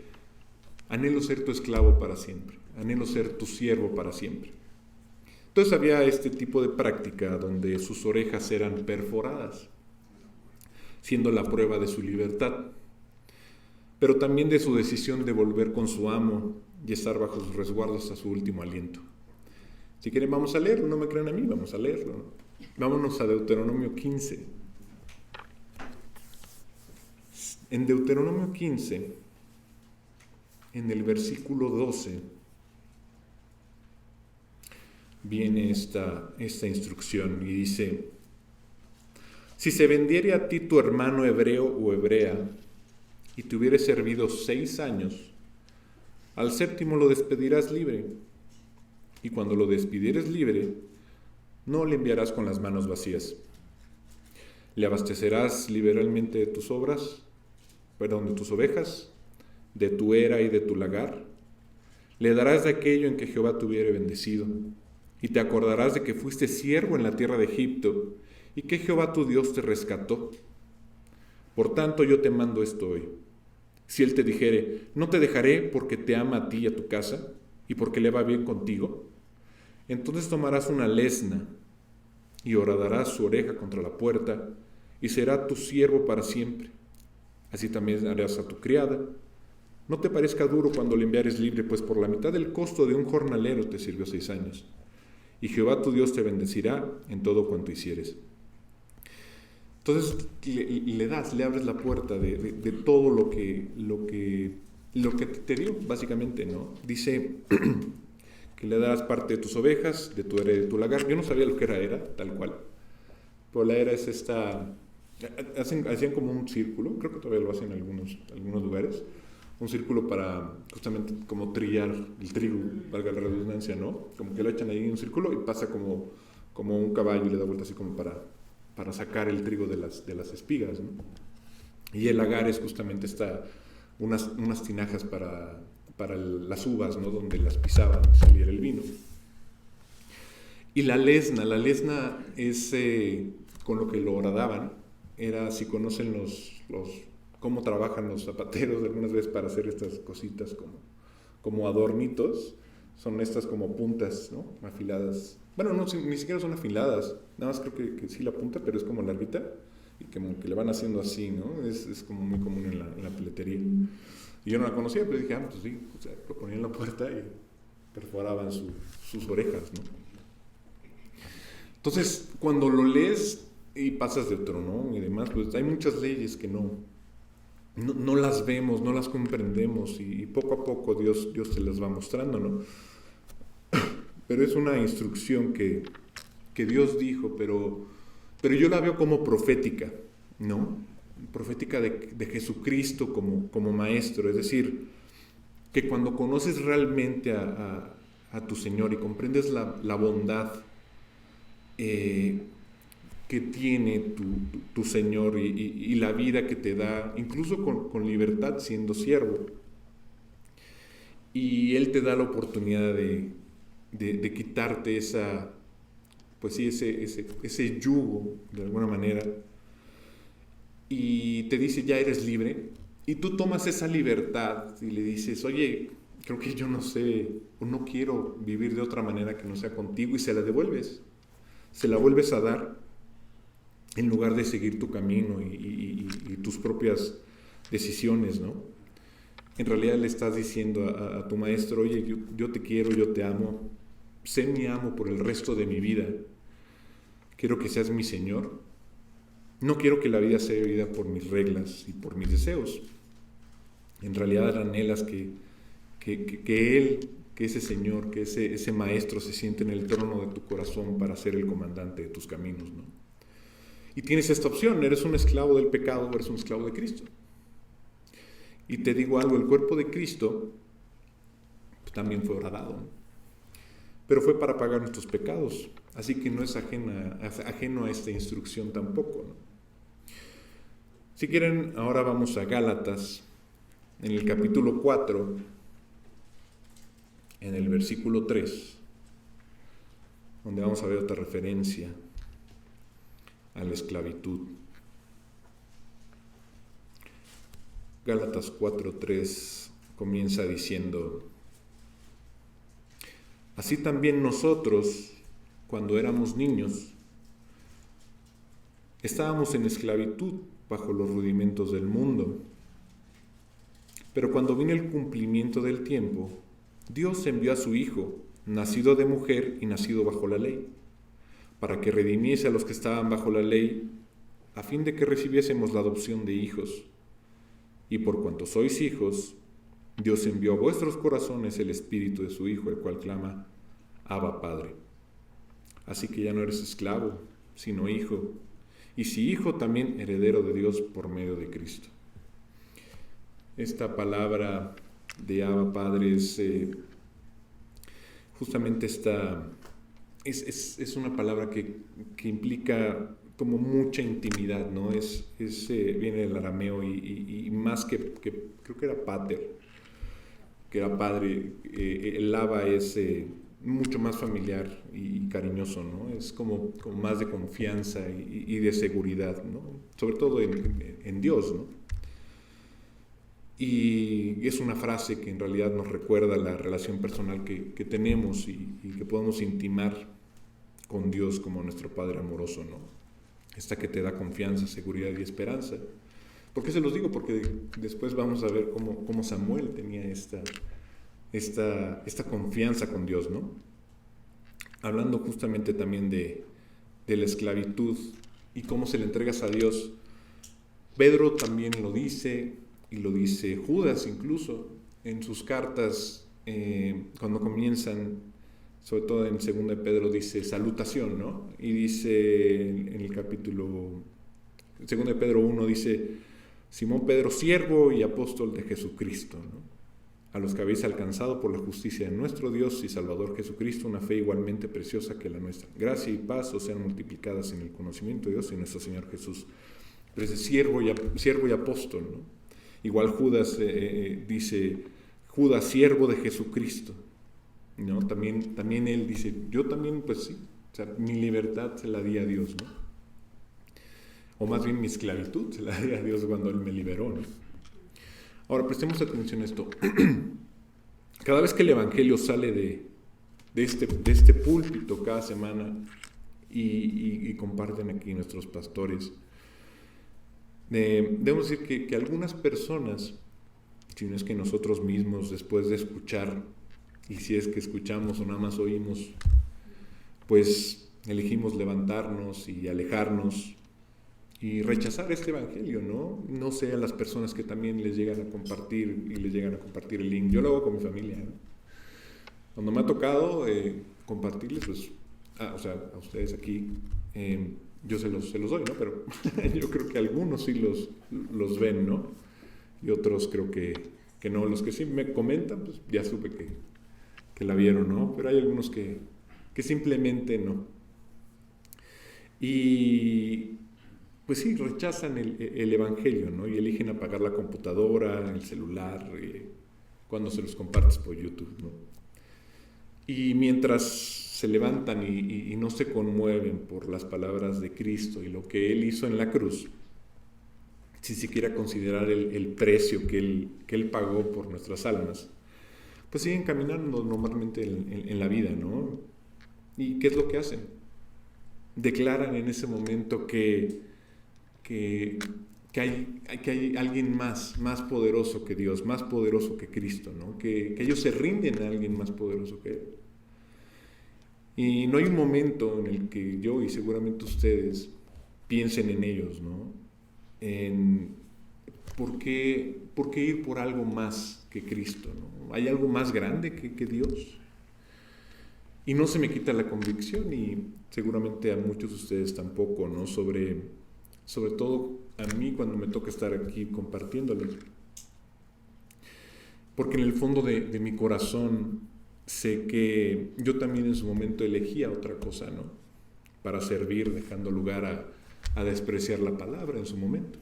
anhelo ser tu esclavo para siempre, anhelo ser tu siervo para siempre. Entonces había este tipo de práctica donde sus orejas eran perforadas, siendo la prueba de su libertad, pero también de su decisión de volver con su amo y estar bajo sus resguardos hasta su último aliento. Si quieren vamos a leerlo, no me crean a mí, vamos a leerlo. Vámonos a Deuteronomio 15. En Deuteronomio 15, en el versículo 12, viene esta instrucción y dice: si se vendiere a ti tu hermano hebreo o hebrea y te hubiere servido 6 años, al 7º lo despedirás libre. Y cuando lo despidieres libre, no le enviarás con las manos vacías. Le abastecerás liberalmente de tus ovejas, de tu era y de tu lagar. Le darás de aquello en que Jehová te hubiere bendecido. Y te acordarás de que fuiste siervo en la tierra de Egipto, y que Jehová tu Dios te rescató. Por tanto, yo te mando esto hoy. Si él te dijere: no te dejaré porque te ama a ti y a tu casa, y porque le va bien contigo, entonces tomarás una lesna y horadarás su oreja contra la puerta, y será tu siervo para siempre. Así también harás a tu criada. No te parezca duro cuando le enviares libre, pues por la mitad del costo de un jornalero te sirvió 6 años. Y Jehová tu Dios te bendecirá en todo cuanto hicieres. Entonces le abres la puerta de todo lo que lo que te dio, básicamente, ¿no? Dice que le darás parte de tus ovejas, de tu era y de tu lagar. Yo no sabía lo que era, tal cual. Pero la era es esta... Hacían como un círculo, creo que todavía lo hacen en algunos lugares, un círculo para justamente como trillar el trigo, valga la redundancia, ¿no? Como que lo echan ahí en un círculo y pasa como un caballo y le da vuelta así como para sacar el trigo de las espigas, ¿no? Y el lagar es justamente unas tinajas para las uvas, ¿no? Donde las pisaban y saliera el vino. Y la lesna es con lo que lo horadaban, era, si conocen cómo trabajan los zapateros algunas veces para hacer estas cositas como adornitos, son estas como puntas, ¿no? Afiladas. Bueno, no, ni siquiera son afiladas, nada más creo que sí la punta, pero es como larguita y como que le van haciendo así, ¿no? Es como muy común en la peletería. Y yo no la conocía, pero dije, pues sí, o sea, lo ponían en la puerta y perforaban sus orejas, ¿no? Entonces, cuando lo lees y pasas de Deuteronomio y demás, pues hay muchas leyes que no las vemos, no las comprendemos y poco a poco Dios te las va mostrando, ¿no? Pero es una instrucción que Dios dijo, pero yo la veo como profética, ¿no? Profética de Jesucristo como maestro, es decir, que cuando conoces realmente a tu Señor y comprendes la bondad que tiene tu Señor y la vida que te da, incluso con libertad siendo siervo, y Él te da la oportunidad de quitarte ese yugo de alguna manera, y te dice ya eres libre, y tú tomas esa libertad y le dices, oye, creo que yo no sé o no quiero vivir de otra manera que no sea contigo, y se la vuelves a dar en lugar de seguir tu camino y tus propias decisiones, ¿no? En realidad le estás diciendo a tu maestro, oye, yo te quiero, yo te amo, sé mi amo por el resto de mi vida, quiero que seas mi Señor, no quiero que la vida sea vivida por mis reglas y por mis deseos. En realidad anhelas que Él, que ese Señor, que ese Maestro se siente en el trono de tu corazón para ser el comandante de tus caminos, ¿no? Y tienes esta opción, eres un esclavo del pecado o eres un esclavo de Cristo. Y te digo algo, el cuerpo de Cristo también fue horadado, ¿no? Pero fue para pagar nuestros pecados, así que no es ajeno a esta instrucción tampoco, ¿no? Si quieren, ahora vamos a Gálatas, en el capítulo 4, en el versículo 3, donde vamos a ver otra referencia a la esclavitud. Gálatas 4:3 comienza diciendo: así también nosotros, cuando éramos niños, estábamos en esclavitud bajo los rudimentos del mundo. Pero cuando vino el cumplimiento del tiempo, Dios envió a su Hijo, nacido de mujer y nacido bajo la ley, para que redimiese a los que estaban bajo la ley, a fin de que recibiésemos la adopción de hijos. Y por cuanto sois hijos, Dios envió a vuestros corazones el Espíritu de su Hijo, el cual clama, Abba, Padre. Así que ya no eres esclavo, sino hijo, y si hijo, también heredero de Dios por medio de Cristo. Esta palabra de Abba, Padre, es justamente es una palabra que implica como mucha intimidad, ¿no? Viene del arameo y más que creo que era pater, que era padre. El Abba es mucho más familiar y cariñoso, ¿no? Es como más de confianza y de seguridad, ¿no? Sobre todo en Dios, ¿no? Y es una frase que en realidad nos recuerda la relación personal que tenemos y que podemos intimar con Dios como nuestro Padre amoroso, ¿no? Esta que te da confianza, seguridad y esperanza. ¿Por qué se los digo? Porque después vamos a ver cómo Samuel tenía esta confianza con Dios, ¿no? Hablando justamente también de la esclavitud y cómo se le entregas a Dios, Pedro también lo dice, y lo dice Judas incluso, en sus cartas, cuando comienzan, sobre todo en 2 de Pedro, dice salutación, ¿no? Y dice en el capítulo 2 de Pedro 1, dice: Simón Pedro, siervo y apóstol de Jesucristo, ¿no? A los que habéis alcanzado por la justicia de nuestro Dios y Salvador Jesucristo una fe igualmente preciosa que la nuestra. Gracia y paz os sean multiplicadas en el conocimiento de Dios y nuestro Señor Jesús. Pero ese siervo y apóstol, ¿no? Igual Judas dice: Judas, siervo de Jesucristo, ¿no? También él dice: yo también, pues sí, o sea, mi libertad se la di a Dios, ¿no? O más bien mi esclavitud se la di a Dios cuando Él me liberó, ¿no? Ahora, prestemos atención a esto. Cada vez que el Evangelio sale de este púlpito cada semana y comparten aquí nuestros pastores, debemos decir que algunas personas, si no es que nosotros mismos, después de escuchar, y si es que escuchamos o nada más oímos, pues elegimos levantarnos y alejarnos y rechazar este evangelio, ¿no? No sé a las personas que también les llegan a compartir y les llegan a compartir el link. Yo lo hago con mi familia, ¿no? Cuando me ha tocado compartirles, pues, o sea, a ustedes aquí, yo se los doy, ¿no? Pero yo creo que algunos sí los ven, ¿no? Y otros creo que no. Los que sí me comentan, pues ya supe que la vieron, ¿no? Pero hay algunos que simplemente no. Y pues sí, rechazan el evangelio, ¿no? Y eligen apagar la computadora, el celular, cuando se los compartes por YouTube, ¿no? Y mientras se levantan y no se conmueven por las palabras de Cristo y lo que Él hizo en la cruz, sin siquiera considerar el precio que él pagó por nuestras almas, pues siguen caminando normalmente en la vida, ¿no? ¿Y qué es lo que hacen? Declaran en ese momento que hay alguien más poderoso que Dios, más poderoso que Cristo, ¿no? Que ellos se rinden a alguien más poderoso que Él. Y no hay un momento en el que yo y seguramente ustedes piensen en ellos, ¿no? En ¿por qué ir por algo más que Cristo, ¿no? ¿Hay algo más grande que Dios? Y no se me quita la convicción, y seguramente a muchos de ustedes tampoco, ¿no? Sobre todo a mí cuando me toca estar aquí compartiéndoles. Porque en el fondo de mi corazón sé que yo también en su momento elegía otra cosa, ¿no? Para servir, dejando lugar a despreciar la palabra en su momento.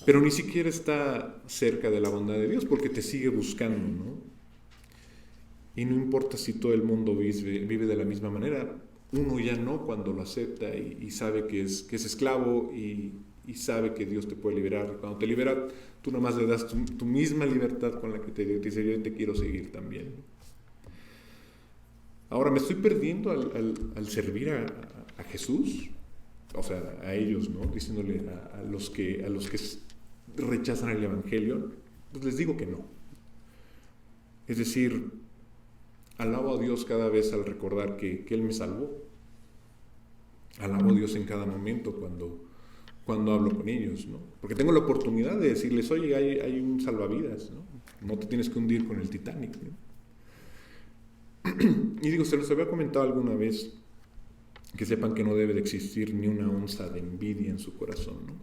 Pero ni siquiera está cerca de la bondad de Dios, porque te sigue buscando, ¿no? Y no importa si todo el mundo vive de la misma manera, uno ya no, cuando lo acepta y sabe que es esclavo y sabe que Dios te puede liberar. Cuando te libera, tú nomás le das tu misma libertad con la que te dice: yo te quiero seguir también. Ahora, ¿me estoy perdiendo al servir a Jesús? O sea, a ellos, ¿no? Diciéndole a los que rechazan el evangelio, pues les digo que no. Es decir, alabo a Dios cada vez al recordar que Él me salvó. Alabo a Dios en cada momento cuando hablo con ellos, ¿no? Porque tengo la oportunidad de decirles: oye, hay un salvavidas, ¿no? No te tienes que hundir con el Titanic, ¿no? Y digo, se los había comentado alguna vez, que sepan que no debe de existir ni una onza de envidia en su corazón, ¿no?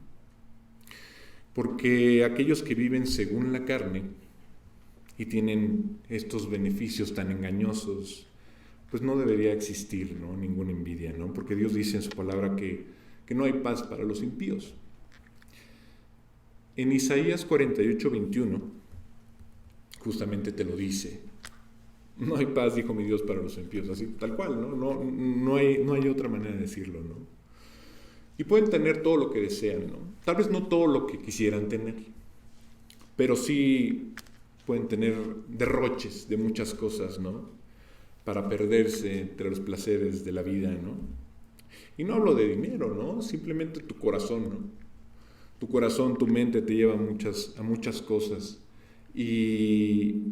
Porque aquellos que viven según la carne y tienen estos beneficios tan engañosos, pues no debería existir, ¿no? Ninguna envidia, ¿no? Porque Dios dice en su palabra que no hay paz para los impíos. En Isaías 48:21 justamente te lo dice: no hay paz, dijo mi Dios, para los impíos, así, tal cual, ¿no? No hay otra manera de decirlo, ¿no? Y pueden tener todo lo que desean, ¿no? Tal vez no todo lo que quisieran tener, pero sí pueden tener derroches de muchas cosas, ¿no? Para perderse entre los placeres de la vida, ¿no? Y no hablo de dinero, ¿no? Simplemente tu corazón, ¿no? Tu corazón, tu mente te lleva a muchas cosas. Y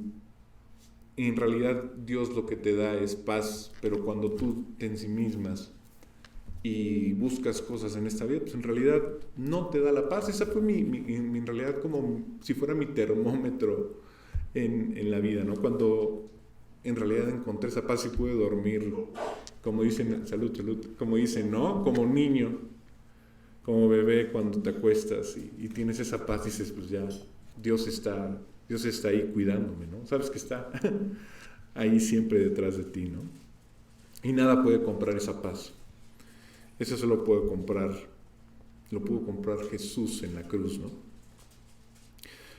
en realidad Dios lo que te da es paz, pero cuando tú te ensimismas y buscas cosas en esta vida, pues en realidad no te da la paz. Esa fue en realidad como si fuera mi termómetro en la vida, ¿no? Cuando en realidad encontré esa paz y pude dormir, como dicen, salud, como dicen, ¿no? Como niño, como bebé cuando te acuestas y tienes esa paz, dices, pues ya, Dios está ahí cuidándome, ¿no? Sabes que está ahí siempre detrás de ti, ¿no? Y nada puede comprar esa paz. Eso solo lo pudo comprar Jesús en la cruz, ¿no?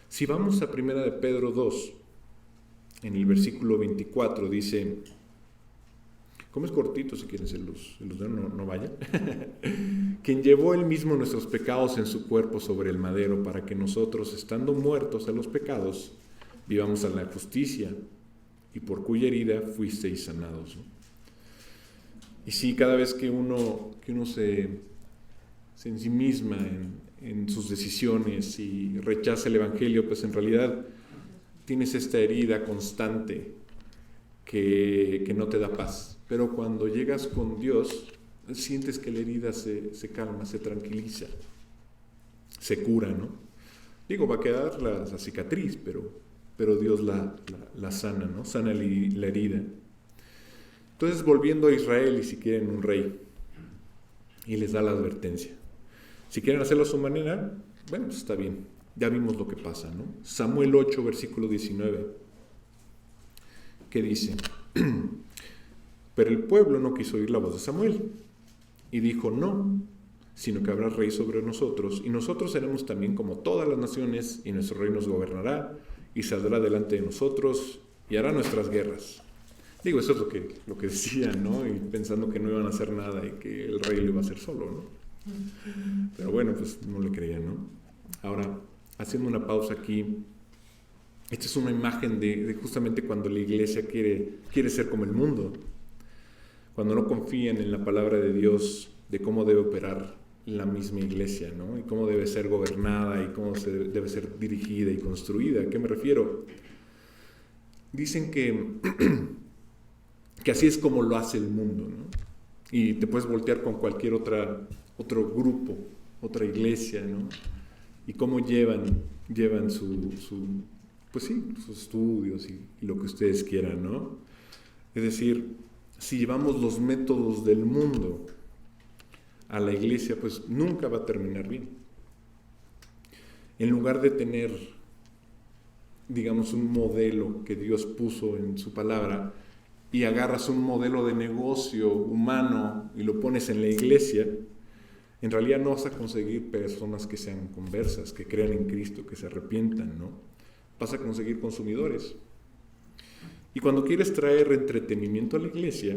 Si vamos a 1 de Pedro 2, en el versículo 24 dice, como es cortito, si quieren se los no vayan, quien llevó él mismo nuestros pecados en su cuerpo sobre el madero, para que nosotros, estando muertos a los pecados, vivamos a la justicia, y por cuya herida fuisteis sanados, ¿no? Y sí, cada vez que uno se ensimisma en sus decisiones y rechaza el Evangelio, pues en realidad tienes esta herida constante que no te da paz. Pero cuando llegas con Dios, sientes que la herida se calma, se tranquiliza, se cura, ¿no? Digo, va a quedar la cicatriz, pero Dios la sana, ¿no? Sana la herida. Entonces, volviendo a Israel, y si quieren un rey, y les da la advertencia. Si quieren hacerlo a su manera, bueno, pues está bien. Ya vimos lo que pasa, ¿no? Samuel 8, versículo 19, que dice, pero el pueblo no quiso oír la voz de Samuel, y dijo, no, sino que habrá rey sobre nosotros, y nosotros seremos también como todas las naciones, y nuestro rey nos gobernará, y saldrá delante de nosotros, y hará nuestras guerras. Digo, eso es lo que decían, ¿no? Y pensando que no iban a hacer nada y que el rey lo iba a hacer solo, ¿no? Pero bueno, pues no le creían, ¿no? Ahora, haciendo una pausa aquí, esta es una imagen de justamente cuando la iglesia quiere ser como el mundo, cuando no confían en la palabra de Dios, de cómo debe operar la misma iglesia, ¿no? Y cómo debe ser gobernada y cómo debe ser dirigida y construida. ¿A qué me refiero? Dicen que así es como lo hace el mundo, ¿no? Y te puedes voltear con cualquier otro grupo, otra iglesia, ¿no? Y cómo llevan pues sí, sus estudios y lo que ustedes quieran, ¿no? Es decir, si llevamos los métodos del mundo a la iglesia, pues nunca va a terminar bien. En lugar de tener, digamos, un modelo que Dios puso en su palabra, y agarras un modelo de negocio humano y lo pones en la iglesia, en realidad no vas a conseguir personas que sean conversas, que crean en Cristo, que se arrepientan, ¿no? Vas a conseguir consumidores. Y cuando quieres traer entretenimiento a la iglesia,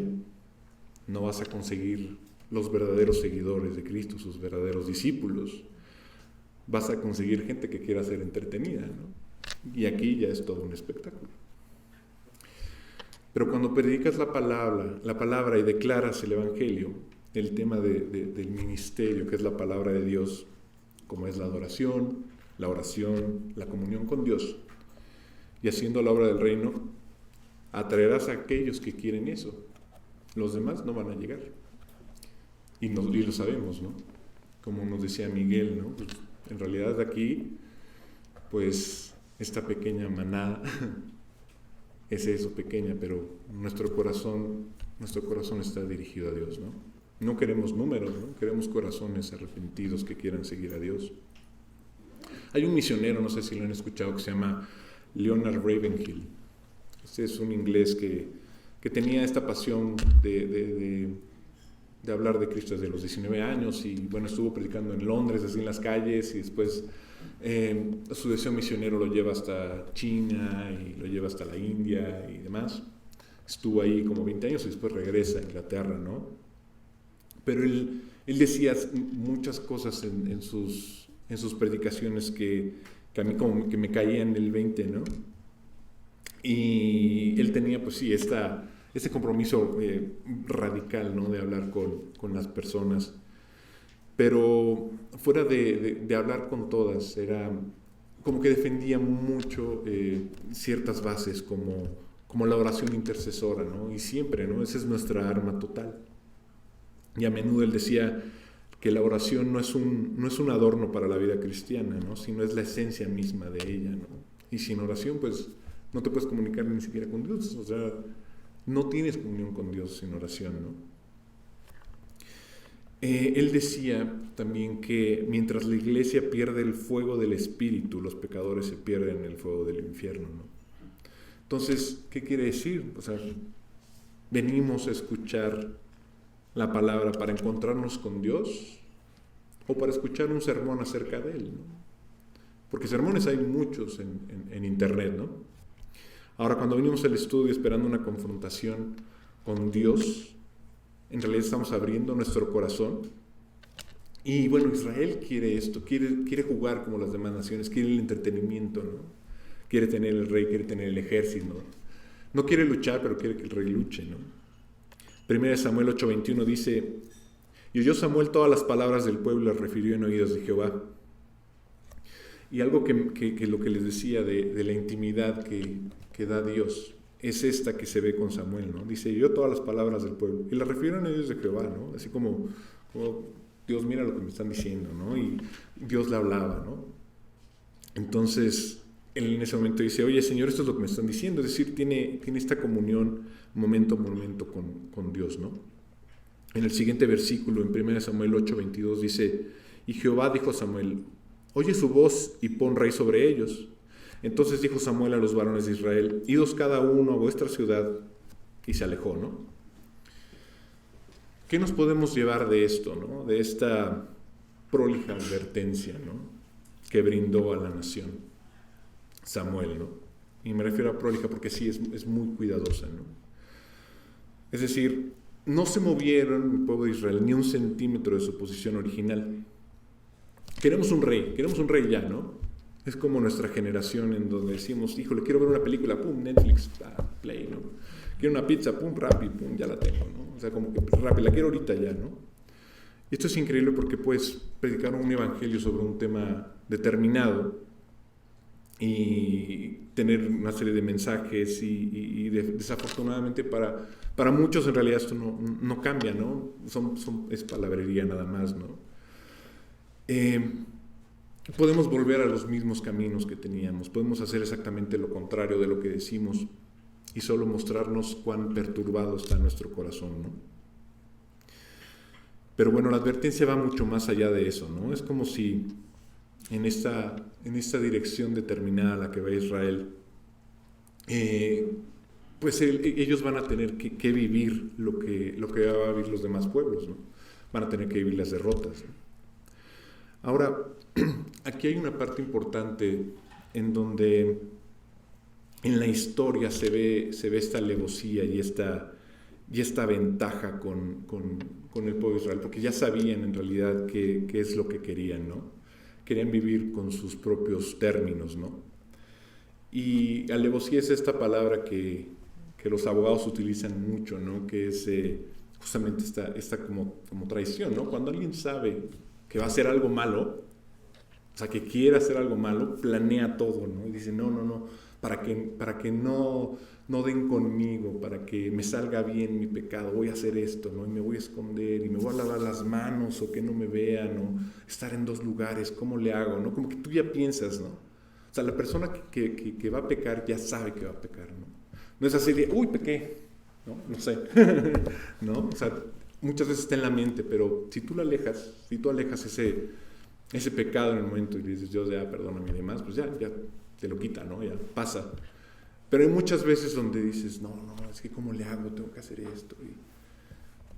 no vas a conseguir los verdaderos seguidores de Cristo, sus verdaderos discípulos. Vas a conseguir gente que quiera ser entretenida, ¿no? Y aquí ya es todo un espectáculo. Pero cuando predicas la palabra y declaras el Evangelio, el tema del ministerio, que es la palabra de Dios, como es la adoración, la oración, la comunión con Dios, y haciendo la obra del reino, atraerás a aquellos que quieren eso. Los demás no van a llegar. Y lo sabemos, ¿no? Como nos decía Miguel, ¿no? Pues, en realidad aquí, pues, esta pequeña manada es eso, pequeña, pero nuestro corazón está dirigido a Dios, ¿no? No queremos números, ¿no? Queremos corazones arrepentidos que quieran seguir a Dios. Hay un misionero, no sé si lo han escuchado, que se llama Leonard Ravenhill. Este es un inglés que tenía esta pasión de hablar de Cristo desde los 19 años y bueno, estuvo predicando en Londres, así en las calles, y después su deseo misionero lo lleva hasta China y lo lleva hasta la India y demás. Estuvo ahí como 20 años y después regresa a Inglaterra, ¿no? Pero él decía muchas cosas en sus predicaciones que a mí como que me caían el 20, ¿no? Y él tenía, pues sí, ese compromiso radical, ¿no? De hablar con las personas. Pero fuera de hablar con todas, era como que defendía mucho ciertas bases como la oración intercesora, ¿no? Y siempre, ¿no? Esa es nuestra arma total. Y a menudo él decía que la oración no es un adorno para la vida cristiana, ¿no? Sino es la esencia misma de ella, ¿no? Y sin oración, pues, no te puedes comunicar ni siquiera con Dios. O sea, no tienes comunión con Dios sin oración, ¿no? Él decía también que mientras la iglesia pierde el fuego del Espíritu, los pecadores se pierden el fuego del infierno, ¿no? Entonces, ¿qué quiere decir? O sea, venimos a escuchar la palabra para encontrarnos con Dios o para escuchar un sermón acerca de Él, ¿no? Porque sermones hay muchos en internet, ¿no? Ahora, cuando venimos al estudio esperando una confrontación con Dios, en realidad estamos abriendo nuestro corazón. Y bueno, Israel quiere esto, quiere jugar como las demás naciones, quiere el entretenimiento, ¿no? Quiere tener el rey, quiere tener el ejército, ¿no? No quiere luchar, pero quiere que el rey luche, ¿no? 1 Samuel 8:21 dice: y oyó Samuel todas las palabras del pueblo y las refirió en oídos de Jehová. Y algo que lo que les decía de la intimidad que da Dios es esta que se ve con Samuel, ¿no? Dice: yo todas las palabras del pueblo y las refiero en oídos de Jehová, ¿no? Así como Dios, mira lo que me están diciendo, ¿no? Y Dios le hablaba, ¿no? Entonces él en ese momento dice: oye, Señor, esto es lo que me están diciendo. Es decir, tiene esta comunión momento a momento con Dios, ¿no? En el siguiente versículo, en 1 Samuel 8:22 dice: y Jehová dijo a Samuel: oye su voz y pon rey sobre ellos. Entonces dijo Samuel a los varones de Israel: idos cada uno a vuestra ciudad. Y se alejó, ¿no? ¿Qué nos podemos llevar de esto, ¿no? De esta prolija advertencia, ¿no? Que brindó a la nación Samuel, ¿no? Y me refiero a prolija porque sí, es muy cuidadosa, ¿no? Es decir, no se movieron el pueblo de Israel ni un centímetro de su posición original. Queremos un rey ya, ¿no? Es como nuestra generación en donde decimos: híjole, quiero ver una película, pum, Netflix, play, ¿no? Quiero una pizza, pum, Rappi, pum, ya la tengo, ¿no? O sea, como que Rappi, la quiero ahorita ya, ¿no? Y esto es increíble porque puedes predicar un evangelio sobre un tema determinado y tener una serie de mensajes y desafortunadamente para muchos en realidad esto no cambia, ¿no? Es palabrería nada más, ¿no? Podemos volver a los mismos caminos que teníamos, podemos hacer exactamente lo contrario de lo que decimos y solo mostrarnos cuán perturbado está nuestro corazón, ¿no? Pero bueno, la advertencia va mucho más allá de eso, ¿no? Es como si en esta dirección determinada a la que va Israel, pues ellos van a tener que vivir lo que van a vivir los demás pueblos, ¿no? Van a tener que vivir las derrotas, ¿no? Ahora, aquí hay una parte importante en donde en la historia se ve esta alevosía y esta ventaja con el pueblo de Israel, porque ya sabían en realidad qué es lo que querían, ¿no? Querían vivir con sus propios términos, ¿no? Y alevosía es esta palabra que los abogados utilizan mucho, ¿no? Que es justamente esta como traición, ¿no? Cuando alguien sabe que va a hacer algo malo, o sea, que quiere hacer algo malo, planea todo, ¿no? Y dice: no, para que no den conmigo, para que me salga bien mi pecado, voy a hacer esto, ¿no? Y me voy a esconder, y me voy a lavar las manos, o que no me vean, o estar en 2 lugares, ¿cómo le hago, no? Como que tú ya piensas, ¿no? O sea, la persona que va a pecar ya sabe que va a pecar, ¿no? No es así de: uy, pequé, ¿no? No sé, ¿no? O sea, muchas veces está en la mente, pero si tú alejas ese pecado en el momento y dices: Dios, ya, perdóname y demás, pues ya te lo quita, ¿no? Ya pasa. Pero hay muchas veces donde dices: no, es que ¿cómo le hago? Tengo que hacer esto.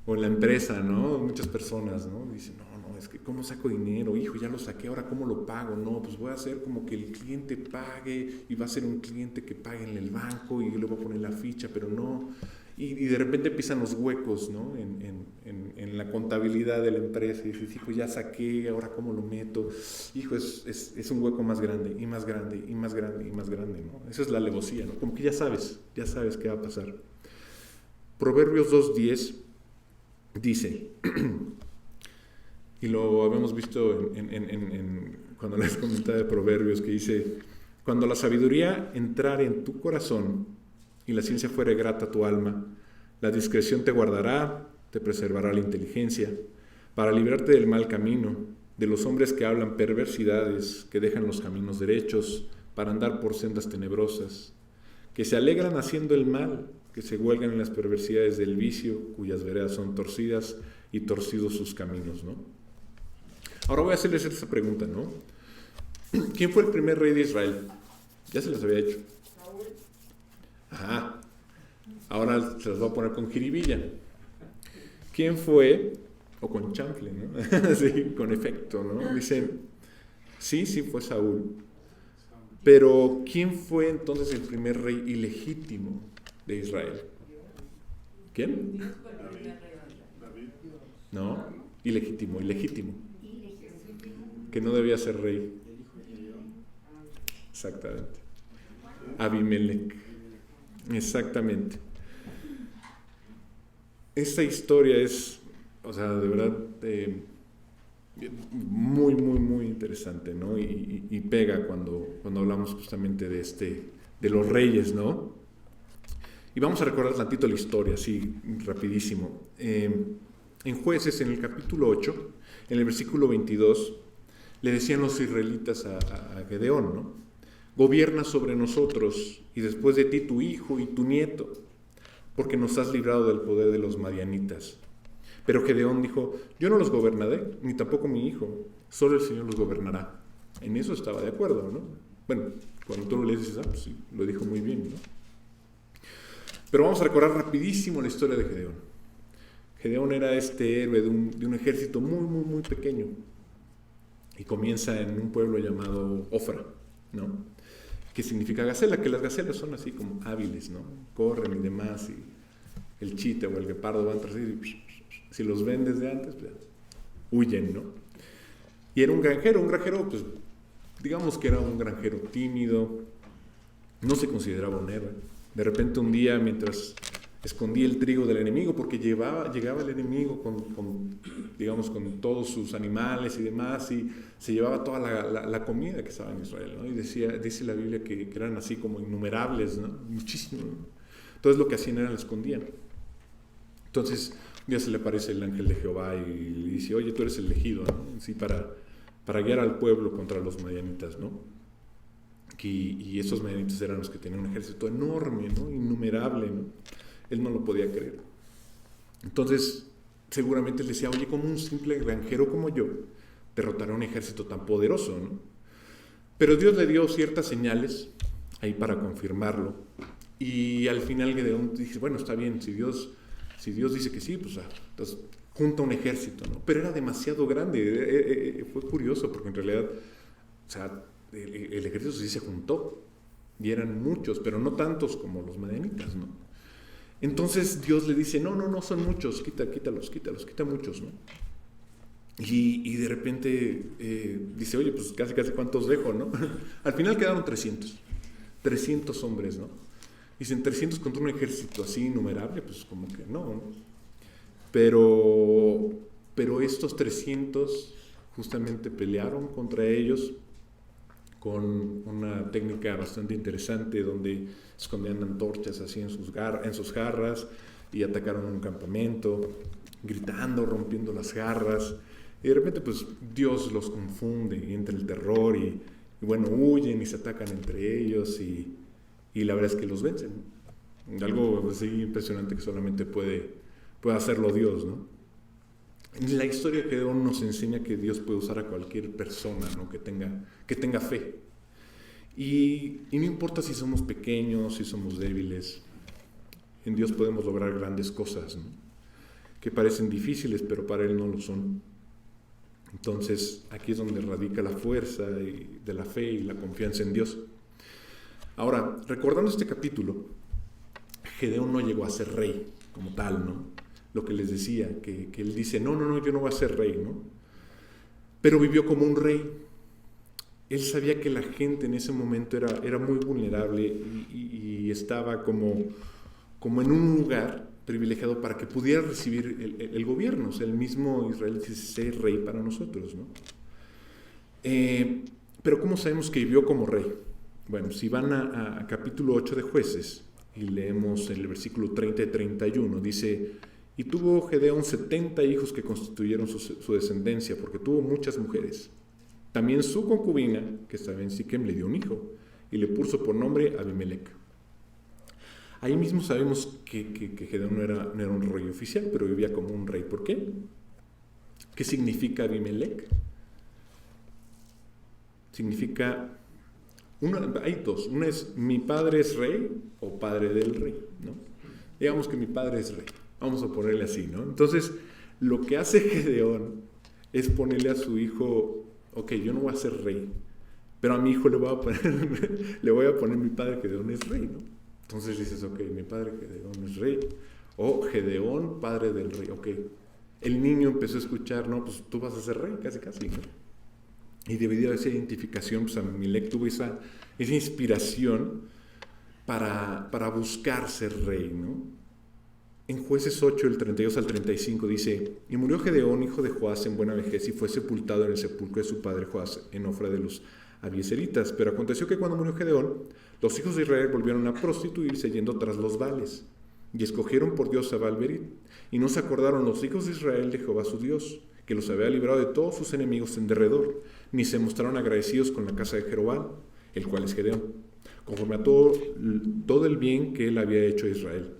O en la empresa, ¿no? Muchas personas, ¿no? Dicen: no, es que ¿cómo saco dinero? Hijo, ya lo saqué, ¿ahora cómo lo pago? No, pues voy a hacer como que el cliente pague y va a ser un cliente que pague en el banco y le voy a poner la ficha, pero no. Y de repente empiezan los huecos, ¿no? En la contabilidad de la empresa. Y dices: hijo, ya saqué, ¿ahora cómo lo meto? Hijo, es un hueco más grande, y más grande, y más grande, y más grande, ¿no? Esa es la alevosía, ¿no? Como que ya sabes qué va a pasar. Proverbios 2:10 dice, y lo habíamos visto cuando les comentaba de Proverbios, que dice: cuando la sabiduría entrare en tu corazón y la ciencia fuere grata a tu alma, la discreción te guardará te preservará la inteligencia, para librarte del mal camino, de los hombres que hablan perversidades, que dejan los caminos derechos, para andar por sendas tenebrosas, que se alegran haciendo el mal, que se huelgan en las perversidades del vicio, cuyas veredas son torcidas y torcidos sus caminos, ¿no? Ahora voy a hacerles esta pregunta, ¿no? ¿Quién fue el primer rey de Israel? Ya se las había hecho. Ajá. Ahora se las voy a poner con jiribilla. ¿Quién fue? O con chanfle, ¿no? Sí, con efecto, ¿no? Dicen, sí fue Saúl. Pero ¿quién fue entonces el primer rey ilegítimo de Israel? ¿Quién? No, ilegítimo. Que no debía ser rey. Exactamente. Abimelech. Exactamente. Esta historia es, o sea, de verdad, muy interesante, ¿no? Y pega cuando hablamos justamente de los reyes, ¿no? Y vamos a recordar tantito la historia, así, rapidísimo. En Jueces, en el capítulo 8, en el versículo 22, le decían los israelitas a Gedeón, ¿no? Gobierna sobre nosotros, y después de ti tu hijo y tu nieto, porque nos has librado del poder de los madianitas. Pero Gedeón dijo, yo no los gobernaré, ni tampoco mi hijo, solo el Señor los gobernará. En eso estaba de acuerdo, ¿no? Bueno, cuando tú lo lees dices, pues sí, lo dijo muy bien, ¿no? Pero vamos a recordar rapidísimo la historia de Gedeón. Gedeón era este héroe de un ejército muy pequeño, y comienza en un pueblo llamado Ofra, ¿no? Que significa gacela, que las gacelas son así como hábiles, ¿no? Corren y demás, y el chita o el guepardo van tras ellos, y si los ven desde antes, pues, huyen, ¿no? Y era un granjero, pues, digamos que era un granjero tímido, no se consideraba un héroe. De repente un día, mientras escondía el trigo del enemigo, porque llegaba el enemigo con todos sus animales y demás, y se llevaba toda la comida que estaba en Israel, ¿no? Y dice la Biblia que eran así como innumerables, ¿no? Muchísimo, ¿no? Entonces lo que hacían era lo escondían. Entonces un día se le aparece el ángel de Jehová y le dice, oye, tú eres el elegido, ¿no? Sí, para guiar al pueblo contra los madianitas, ¿no? Y esos madianitas eran los que tenían un ejército enorme, ¿no? Innumerable, ¿no? Él no lo podía creer. Entonces, seguramente él decía, oye, como un simple granjero como yo derrotará un ejército tan poderoso, ¿no? Pero Dios le dio ciertas señales ahí para confirmarlo. Y al final Gedeón dice, bueno, está bien, si Dios dice que sí, pues entonces junta un ejército, ¿no? Pero era demasiado grande. Fue curioso porque en realidad, o sea, el ejército sí se juntó y eran muchos, pero no tantos como los madianitas, ¿no? Entonces Dios le dice, no son muchos, quita muchos, ¿no? Y de repente dice, oye, pues casi cuántos dejo, ¿no? Al final quedaron 300 hombres, ¿no? Dicen 300 contra un ejército así innumerable, pues como que no. Pero estos 300 justamente pelearon contra ellos con una técnica bastante interesante donde escondían antorchas así en sus jarras y atacaron un campamento, gritando, rompiendo las jarras. Y de repente pues Dios los confunde y entra el terror y bueno, huyen y se atacan entre ellos y la verdad es que los vencen. Algo así impresionante que solamente puede hacerlo Dios, ¿no? La historia de Gedeón nos enseña que Dios puede usar a cualquier persona, ¿no? que tenga fe. Y no importa si somos pequeños, si somos débiles, en Dios podemos lograr grandes cosas, ¿no? Que parecen difíciles, pero para Él no lo son. Entonces, aquí es donde radica la fuerza de la fe y la confianza en Dios. Ahora, recordando este capítulo, Gedeón no llegó a ser rey como tal, ¿no? Lo que les decía, que él dice, no, yo no voy a ser rey, ¿no? Pero vivió como un rey. Él sabía que la gente en ese momento era muy vulnerable y estaba como en un lugar privilegiado para que pudiera recibir el gobierno. O sea, el mismo Israel dice, sé rey para nosotros, ¿no? Pero ¿cómo sabemos que vivió como rey? Bueno, si van a capítulo 8 de Jueces y leemos el versículo 30 y 31, dice, Y tuvo Gedeón 70 hijos que constituyeron su descendencia, porque tuvo muchas mujeres. También su concubina, que estaba en Siquem, le dio un hijo, y le puso por nombre Abimelec. Ahí mismo sabemos que Gedeón no era un rey oficial, pero vivía como un rey. ¿Por qué? ¿Qué significa Abimelec? Significa, hay dos. Una es, mi padre es rey o padre del rey, ¿no? Digamos que mi padre es rey. Vamos a ponerle así, ¿no? Entonces, lo que hace Gedeón es ponerle a su hijo, ok, yo no voy a ser rey, pero a mi hijo le voy a poner mi padre Gedeón es rey, ¿no? Entonces dices, ok, mi padre Gedeón es rey, o Gedeón, padre del rey, ok. El niño empezó a escuchar, no, pues tú vas a ser rey, casi, ¿no? Y debido a esa identificación, pues Abimelec tuvo esa inspiración para buscar ser rey, ¿no? En Jueces 8, el 32 al 35 dice, y murió Gedeón, hijo de Joás, en buena vejez, y fue sepultado en el sepulcro de su padre Joás, en Ofra de los Abieseritas. Pero aconteció que cuando murió Gedeón, los hijos de Israel volvieron a prostituirse yendo tras los Baales, y escogieron por Dios a Baal-Berit, y no se acordaron los hijos de Israel de Jehová su Dios, que los había librado de todos sus enemigos en derredor, ni se mostraron agradecidos con la casa de Jeroboam, el cual es Gedeón, conforme a todo el bien que él había hecho a Israel.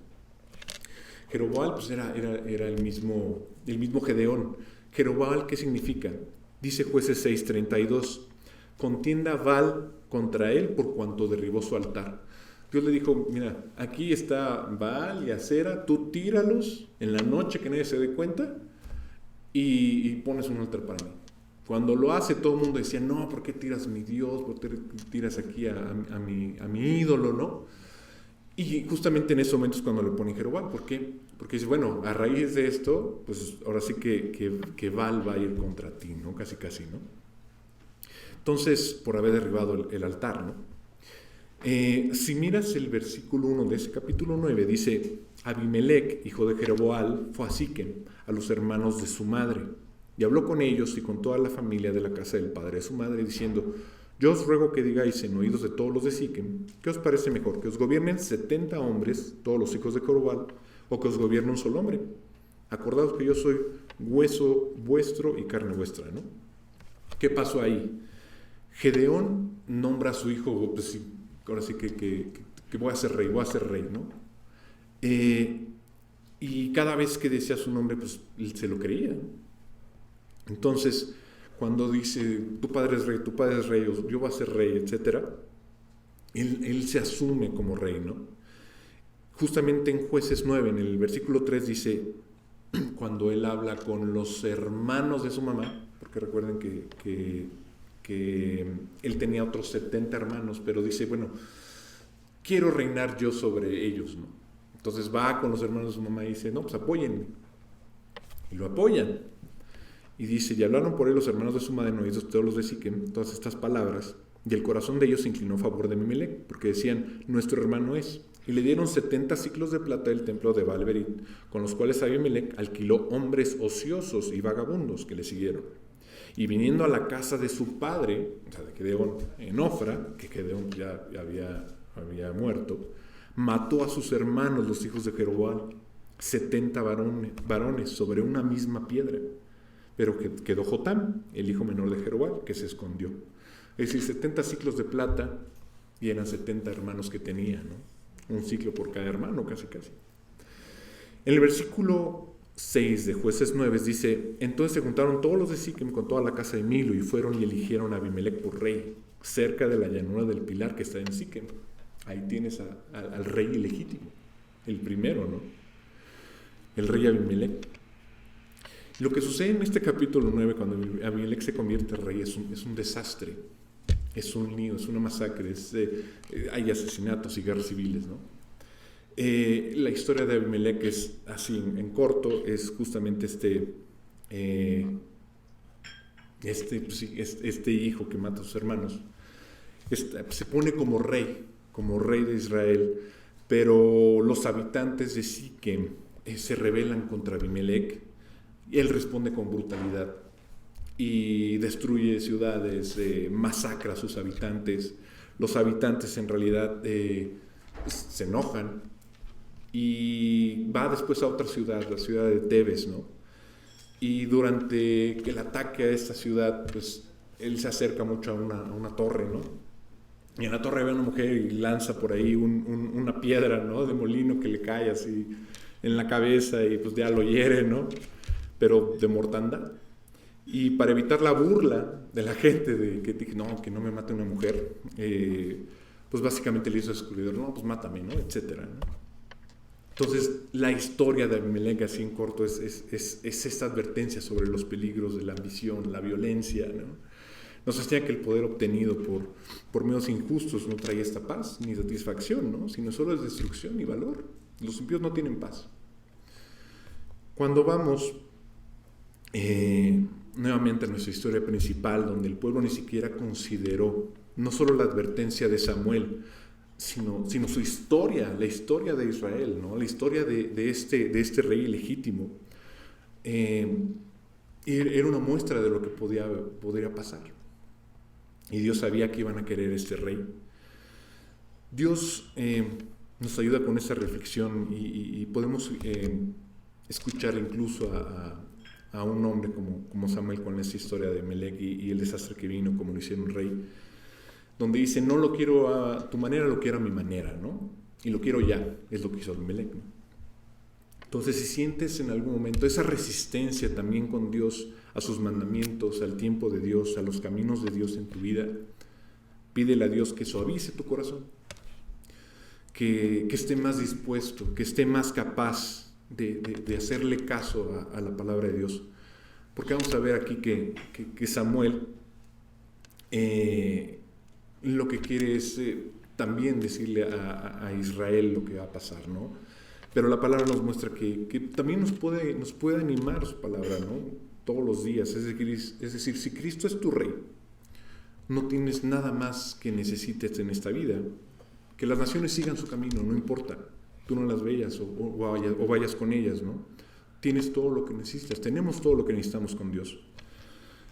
Jeroboam pues era el mismo Gedeón. Jeroboam, ¿qué significa? Dice Jueces 6:32, contienda Baal contra él por cuanto derribó su altar. Dios le dijo, mira, aquí está Baal y Acera, tú tíralos en la noche que nadie se dé cuenta y pones un altar para mí. Cuando lo hace, todo el mundo decía, no, ¿por qué tiras a mi Dios? ¿Por qué tiras aquí a mi ídolo, no? Y justamente en esos momentos cuando le pone Jeroboam, ¿por qué? Porque dice, bueno, a raíz de esto, pues ahora sí que Baal va a ir contra ti, ¿no? Casi, ¿no? Entonces, por haber derribado el altar, ¿no? Si miras el versículo 1 de ese capítulo 9, dice, Abimelec, hijo de Jeroboam, fue a Siquem, a los hermanos de su madre, y habló con ellos y con toda la familia de la casa del padre de su madre, diciendo, yo os ruego que digáis en oídos de todos los de Siquem, ¿qué os parece mejor? ¿Que os gobiernen 70 hombres, todos los hijos de Jeroboam, o que os gobierne un solo hombre? Acordaos que yo soy hueso vuestro y carne vuestra, ¿no? ¿Qué pasó ahí? Gedeón nombra a su hijo, pues sí, ahora sí que voy a ser rey, ¿no? Y cada vez que decía su nombre, pues se lo creía, ¿no? Entonces, cuando dice, tu padre es rey, yo voy a ser rey, etc., él se asume como rey, ¿no? Justamente en Jueces 9, en el versículo 3 dice, cuando él habla con los hermanos de su mamá, porque recuerden que él tenía otros 70 hermanos, pero dice, bueno, quiero reinar yo sobre ellos, ¿no? Entonces va con los hermanos de su mamá y dice, no, pues apóyenme. Y lo apoyan. Y dice, y hablaron por él los hermanos de su madre, en oídos todos los de Siquem, todas estas palabras, y el corazón de ellos se inclinó a favor de Abimelec, porque decían, nuestro hermano es. Y le dieron 70 ciclos de plata del templo de Baal-Berit, con los cuales Abimelec alquiló hombres ociosos y vagabundos que le siguieron. Y viniendo a la casa de su padre, o sea, de Gedeón, en Ofra, que Gedeón ya había muerto, mató a sus hermanos, los hijos de Jeroboam, 70 varones sobre una misma piedra. Pero quedó Jotam, el hijo menor de Jeroboam, que se escondió. Es decir, 70 ciclos de plata y eran 70 hermanos que tenía, ¿no? Un ciclo por cada hermano, casi. En el versículo 6 de Jueces 9 dice, entonces se juntaron todos los de Siquem con toda la casa de Milo y fueron y eligieron a Abimelec por rey, cerca de la llanura del Pilar que está en Siquem. Ahí tienes al rey ilegítimo, el primero, ¿no? El rey Abimelec. Lo que sucede en este capítulo 9, cuando Abimelec se convierte en rey, es un desastre, es un lío, es una masacre, hay asesinatos y guerras civiles, ¿no? La historia de Abimelec es así, en corto, es justamente este hijo que mata a sus hermanos, se pone como rey de Israel, pero los habitantes de Siquem se rebelan contra Abimelec. Y él responde con brutalidad y destruye ciudades, masacra a sus habitantes. Los habitantes en realidad se enojan y va después a otra ciudad, la ciudad de Tebes, ¿no? Y durante el ataque a esta ciudad, pues él se acerca mucho a una torre, ¿no? Y en la torre ve a una mujer y lanza por ahí una piedra, ¿no? De molino que le cae así en la cabeza y pues ya lo hiere, ¿no? Pero de mortandad. Y para evitar la burla de la gente de que dije, no, que no me mate una mujer, pues básicamente le hizo al descubridor, no, pues mátame, ¿no? Etcétera, ¿no? Entonces, la historia de Abimelech, así en corto, es esta advertencia sobre los peligros de la ambición, la violencia, ¿no? Nos enseña que el poder obtenido por medios injustos no trae esta paz ni satisfacción, ¿no? Sino solo es destrucción y valor. Los impíos no tienen paz. Cuando vamos nuevamente a nuestra historia principal, donde el pueblo ni siquiera consideró no solo la advertencia de Samuel, sino su historia, la historia de Israel, ¿no? La historia de este rey ilegítimo, era una muestra de lo que podría pasar. Y Dios sabía que iban a querer este rey. Dios nos ayuda con esa reflexión y podemos escuchar incluso a un hombre como Samuel con esa historia de Abimelech y el desastre que vino, como lo hicieron rey, donde dice, no lo quiero a tu manera, lo quiero a mi manera, ¿no? Y lo quiero ya, es lo que hizo Abimelech, ¿no? Entonces, si sientes en algún momento esa resistencia también con Dios, a sus mandamientos, al tiempo de Dios, a los caminos de Dios en tu vida, pídele a Dios que suavice tu corazón, que esté más dispuesto, que esté más capaz de hacerle caso a la palabra de Dios. Porque vamos a ver aquí que Samuel lo que quiere es también decirle a Israel lo que va a pasar, ¿no? Pero la palabra nos muestra que también nos puede animar su palabra, ¿no? Todos los días. Es decir, si Cristo es tu rey, no tienes nada más que necesites en esta vida. Que las naciones sigan su camino, no importa. Tú no las veas o vayas con ellas, ¿no? Tienes todo lo que necesitas. Tenemos todo lo que necesitamos con Dios.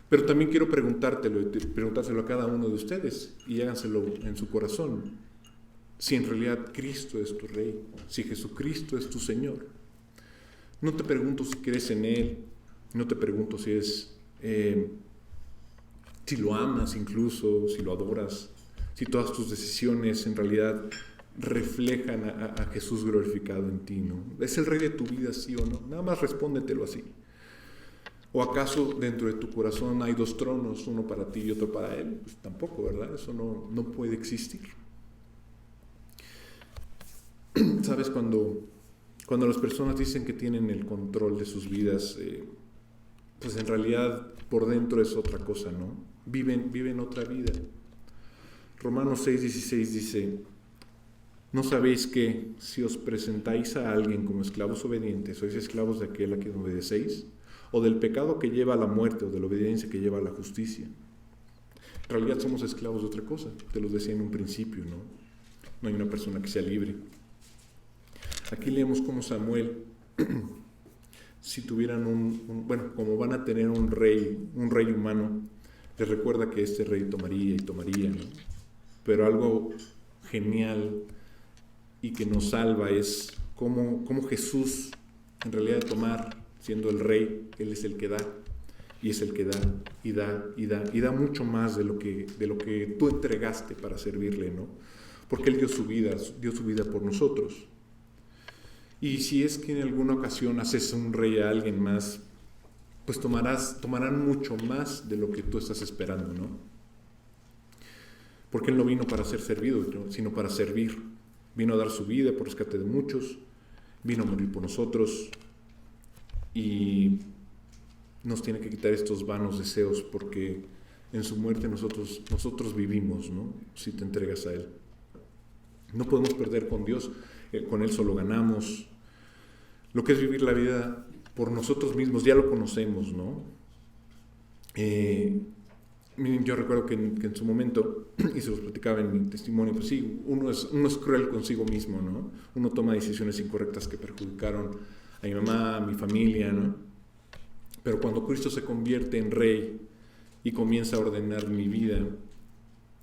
Pero también quiero preguntárselo a cada uno de ustedes y háganselo en su corazón. Si en realidad Cristo es tu Rey, si Jesucristo es tu Señor. No te pregunto si crees en Él, no te pregunto si lo amas incluso, si lo adoras, si todas tus decisiones en realidad reflejan a Jesús glorificado en ti, ¿no? ¿Es el Rey de tu vida, sí o no? Nada más respóndetelo así. ¿O acaso dentro de tu corazón hay dos tronos, uno para ti y otro para Él? Pues tampoco, ¿verdad? Eso no puede existir. ¿Sabes? Cuando las personas dicen que tienen el control de sus vidas, pues en realidad por dentro es otra cosa, ¿no? Viven otra vida. Romanos 6:16 dice, ¿no sabéis que si os presentáis a alguien como esclavos obedientes, sois esclavos de aquel a quien obedecéis? ¿O del pecado que lleva a la muerte o de la obediencia que lleva a la justicia? En realidad somos esclavos de otra cosa, te lo decía en un principio, ¿no? No hay una persona que sea libre. Aquí leemos cómo Samuel, si tuvieran como van a tener un rey humano, les recuerda que este rey tomaría, ¿no? Pero algo genial y que nos salva es cómo Jesús, en realidad de tomar, siendo el rey, Él es el que da, y es el que da, y da mucho más de lo que tú entregaste para servirle, ¿no? Porque Él dio su vida por nosotros. Y si es que en alguna ocasión haces un rey a alguien más, pues tomarán mucho más de lo que tú estás esperando, ¿no? Porque Él no vino para ser servido, ¿no? Sino para servir. Vino a dar su vida por rescate de muchos, vino a morir por nosotros y nos tiene que quitar estos vanos deseos, porque en su muerte nosotros vivimos, ¿no? Si te entregas a Él. No podemos perder con Dios. Con Él solo ganamos. Lo que es vivir la vida por nosotros mismos, ya lo conocemos, ¿no? Miren, yo recuerdo que en su momento, y se los platicaba en mi testimonio, pues sí, uno es cruel consigo mismo, ¿no? Uno toma decisiones incorrectas que perjudicaron a mi mamá, a mi familia, ¿no? Pero cuando Cristo se convierte en Rey y comienza a ordenar mi vida,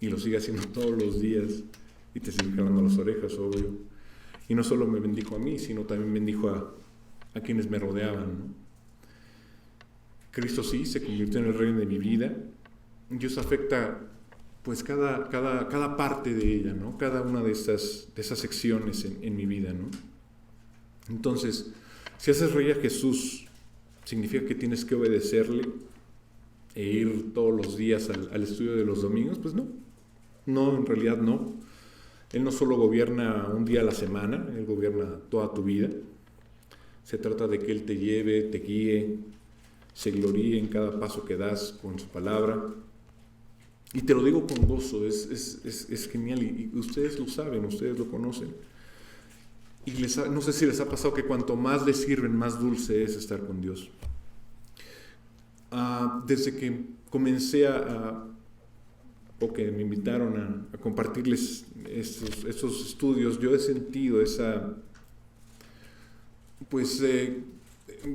y lo sigue haciendo todos los días, y te sigue jalando las orejas, obvio, Y no solo me bendijo a mí, sino también bendijo a quienes me rodeaban, ¿no? Cristo sí se convirtió en el rey de mi vida, y eso afecta pues cada parte de ella, ¿no? Cada una de esas secciones en mi vida, ¿no? Entonces, si haces rey a Jesús, ¿significa que tienes que obedecerle e ir todos los días al estudio de los domingos? Pues no, en realidad no. Él no solo gobierna un día a la semana, Él gobierna toda tu vida. Se trata de que Él te lleve, te guíe, se gloríe en cada paso que das con su palabra. Y te lo digo con gozo, es genial, y ustedes lo saben, ustedes lo conocen. Y no sé si les ha pasado que cuanto más les sirven, más dulce es estar con Dios. Desde que comencé o que me invitaron a compartirles estos estudios, yo he sentido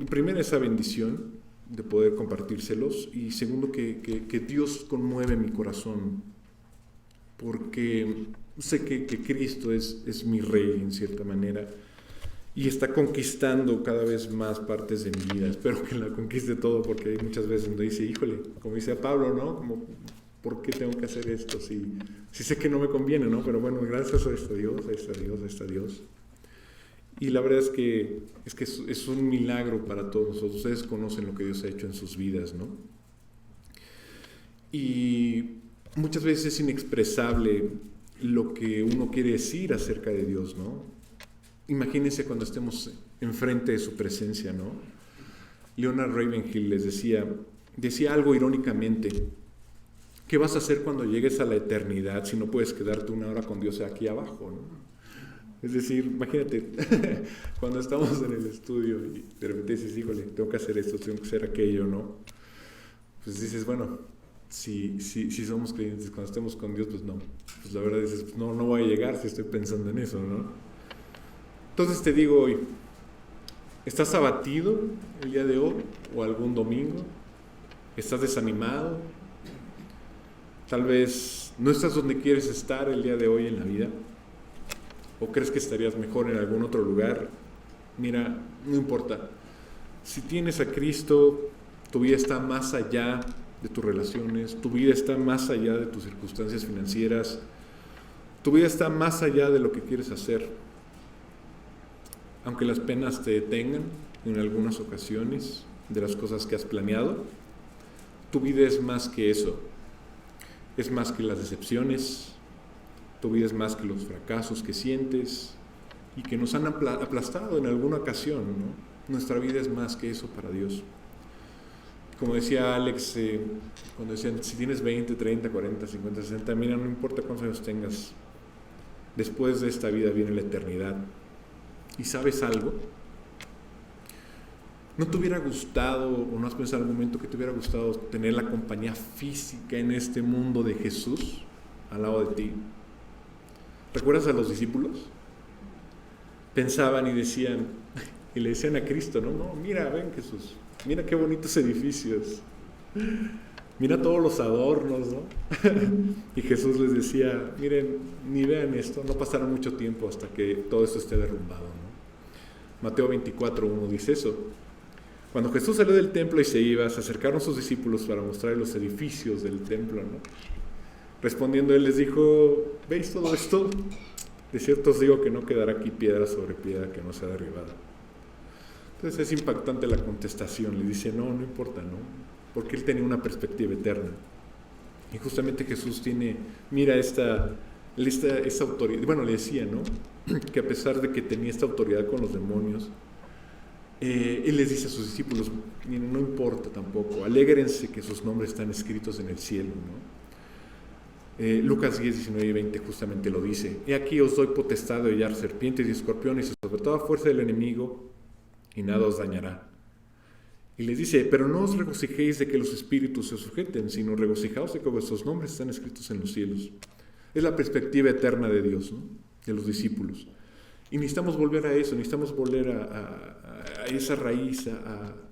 primero esa bendición de poder compartírselos, y segundo que Dios conmueve mi corazón, porque sé que Cristo es mi rey en cierta manera, y está conquistando cada vez más partes de mi vida. Espero que la conquiste todo, porque hay muchas veces donde dice, híjole, como dice Pablo, ¿no? Como, ¿por qué tengo que hacer esto? Si sé que no me conviene, ¿no? Pero bueno, gracias a este Dios, a este Dios. Y la verdad es que es un milagro para todos nosotros. Ustedes conocen lo que Dios ha hecho en sus vidas, ¿no? Y muchas veces es inexpresable lo que uno quiere decir acerca de Dios, ¿no? Imagínense cuando estemos enfrente de su presencia, ¿no? Leonard Ravenhill les decía algo irónicamente: ¿qué vas a hacer cuando llegues a la eternidad si no puedes quedarte una hora con Dios aquí abajo, ¿no? Es decir, imagínate, cuando estamos en el estudio y de repente dices, híjole, tengo que hacer esto, tengo que hacer aquello, ¿no? Pues dices, bueno, si somos creyentes, cuando estemos con Dios, pues no. Pues la verdad dices, pues no voy a llegar si estoy pensando en eso, ¿no? Entonces te digo hoy, ¿estás abatido el día de hoy o algún domingo? ¿Estás desanimado? Tal vez no estás donde quieres estar el día de hoy en la vida. ¿O crees que estarías mejor en algún otro lugar? Mira, no importa. Si tienes a Cristo, tu vida está más allá de tus relaciones, tu vida está más allá de tus circunstancias financieras, tu vida está más allá de lo que quieres hacer. Aunque las penas te detengan en algunas ocasiones de las cosas que has planeado, tu vida es más que eso. Es más que las decepciones. Tu vida es más que los fracasos que sientes y que nos han aplastado en alguna ocasión, ¿no? Nuestra vida es más que eso para Dios. Como decía Alex, cuando decían, si tienes 20, 30, 40, 50, 60, mira, no importa cuántos años tengas, después de esta vida viene la eternidad. ¿Y sabes algo? ¿No te hubiera gustado, o no has pensado en algún momento que te hubiera gustado tener la compañía física en este mundo de Jesús al lado de ti? ¿Recuerdas a los discípulos? Pensaban y decían, y le decían a Cristo, no, mira, ven Jesús, mira qué bonitos edificios, mira todos los adornos, ¿no? Y Jesús les decía, miren, ni vean esto, no pasará mucho tiempo hasta que todo esto esté derrumbado, ¿no? Mateo 24:1 dice eso. Cuando Jesús salió del templo y se iba, se acercaron sus discípulos para mostrarle los edificios del templo, ¿no? Respondiendo, él les dijo, ¿veis todo esto? De cierto os digo que no quedará aquí piedra sobre piedra que no sea derribada. Entonces es impactante la contestación. Le dice, no importa, ¿no? Porque él tenía una perspectiva eterna. Y justamente Jesús mira esta autoridad. Bueno, le decía, ¿no? Que a pesar de que tenía esta autoridad con los demonios, él les dice a sus discípulos, miren, no importa tampoco, alégrense que sus nombres están escritos en el cielo, ¿no? Lucas 10, 19 y 20 justamente lo dice. He aquí os doy potestad de hollar serpientes y escorpiones y sobre toda fuerza del enemigo, y nada os dañará. Y les dice, pero no os regocijéis de que los espíritus se sujeten, sino regocijaos de que vuestros nombres están escritos en los cielos. Es la perspectiva eterna de Dios, ¿no? De los discípulos. Y necesitamos volver a eso, necesitamos volver a esa raíz,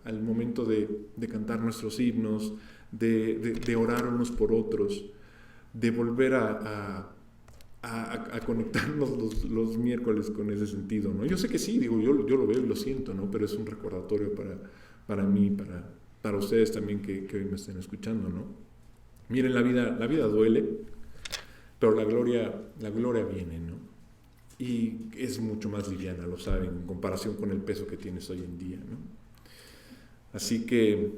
al momento de cantar nuestros himnos, de orar unos por otros, de volver a a conectarnos los miércoles con ese sentido, ¿no? Yo sé que sí, digo, yo lo veo y lo siento, ¿no? Pero es un recordatorio para mí, para ustedes también que hoy me estén escuchando, ¿no? Miren, la vida duele, pero la gloria viene, ¿no? Y es mucho más liviana, lo saben, en comparación con el peso que tienes hoy en día, ¿no? Así que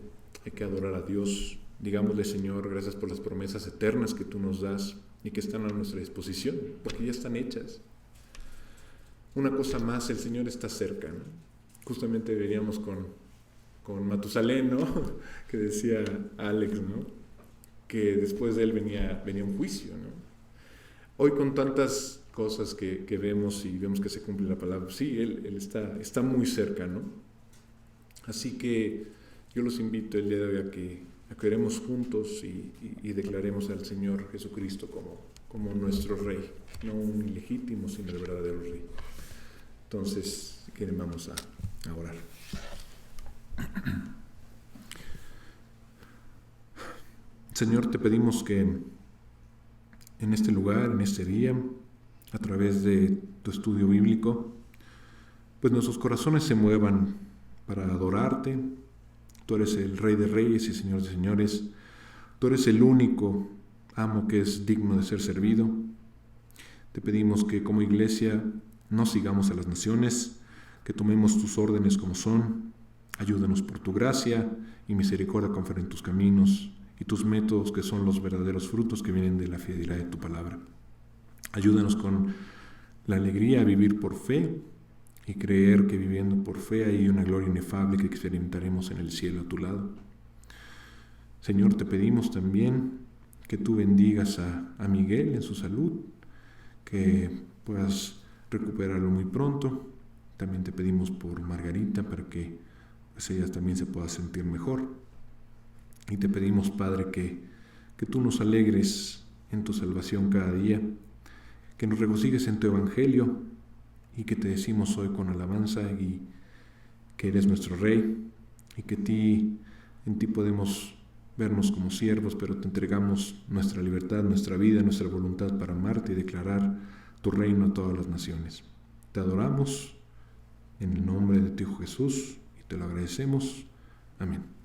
hay que adorar a Dios. Digámosle, Señor, gracias por las promesas eternas que tú nos das y que están a nuestra disposición, porque ya están hechas. Una cosa más, el Señor está cerca, ¿no? Justamente veníamos con Matusalén, ¿no? Que decía Alex, ¿no? Que después de él venía un juicio, ¿no? Hoy con tantas cosas que vemos y vemos que se cumple la palabra, sí, Él está muy cerca, ¿no? Así que yo los invito el día de hoy a que oremos juntos y declaremos al Señor Jesucristo como nuestro Rey, no un ilegítimo, sino el verdadero Rey. Entonces, si quieren, vamos a orar. Señor, te pedimos que en este lugar, en este día, a través de tu estudio bíblico, pues nuestros corazones se muevan para adorarte. Tú eres el Rey de Reyes y Señor de Señores. Tú eres el único amo que es digno de ser servido. Te pedimos que como iglesia no sigamos a las naciones, que tomemos tus órdenes como son. Ayúdanos por tu gracia y misericordia a confiar en tus caminos y tus métodos, que son los verdaderos frutos que vienen de la fidelidad de tu palabra. Ayúdanos con la alegría a vivir por fe y creer que viviendo por fe hay una gloria inefable que experimentaremos en el cielo a tu lado. Señor, te pedimos también que tú bendigas a Miguel en su salud, que puedas recuperarlo muy pronto. También te pedimos por Margarita para que pues, ella también se pueda sentir mejor. Y te pedimos, Padre, que tú nos alegres en tu salvación cada día, que nos regocijes en tu evangelio y que te decimos hoy con alabanza y que eres nuestro Rey y que en ti podemos vernos como siervos, pero te entregamos nuestra libertad, nuestra vida, nuestra voluntad para amarte y declarar tu reino a todas las naciones. Te adoramos en el nombre de tu Hijo Jesús y te lo agradecemos. Amén.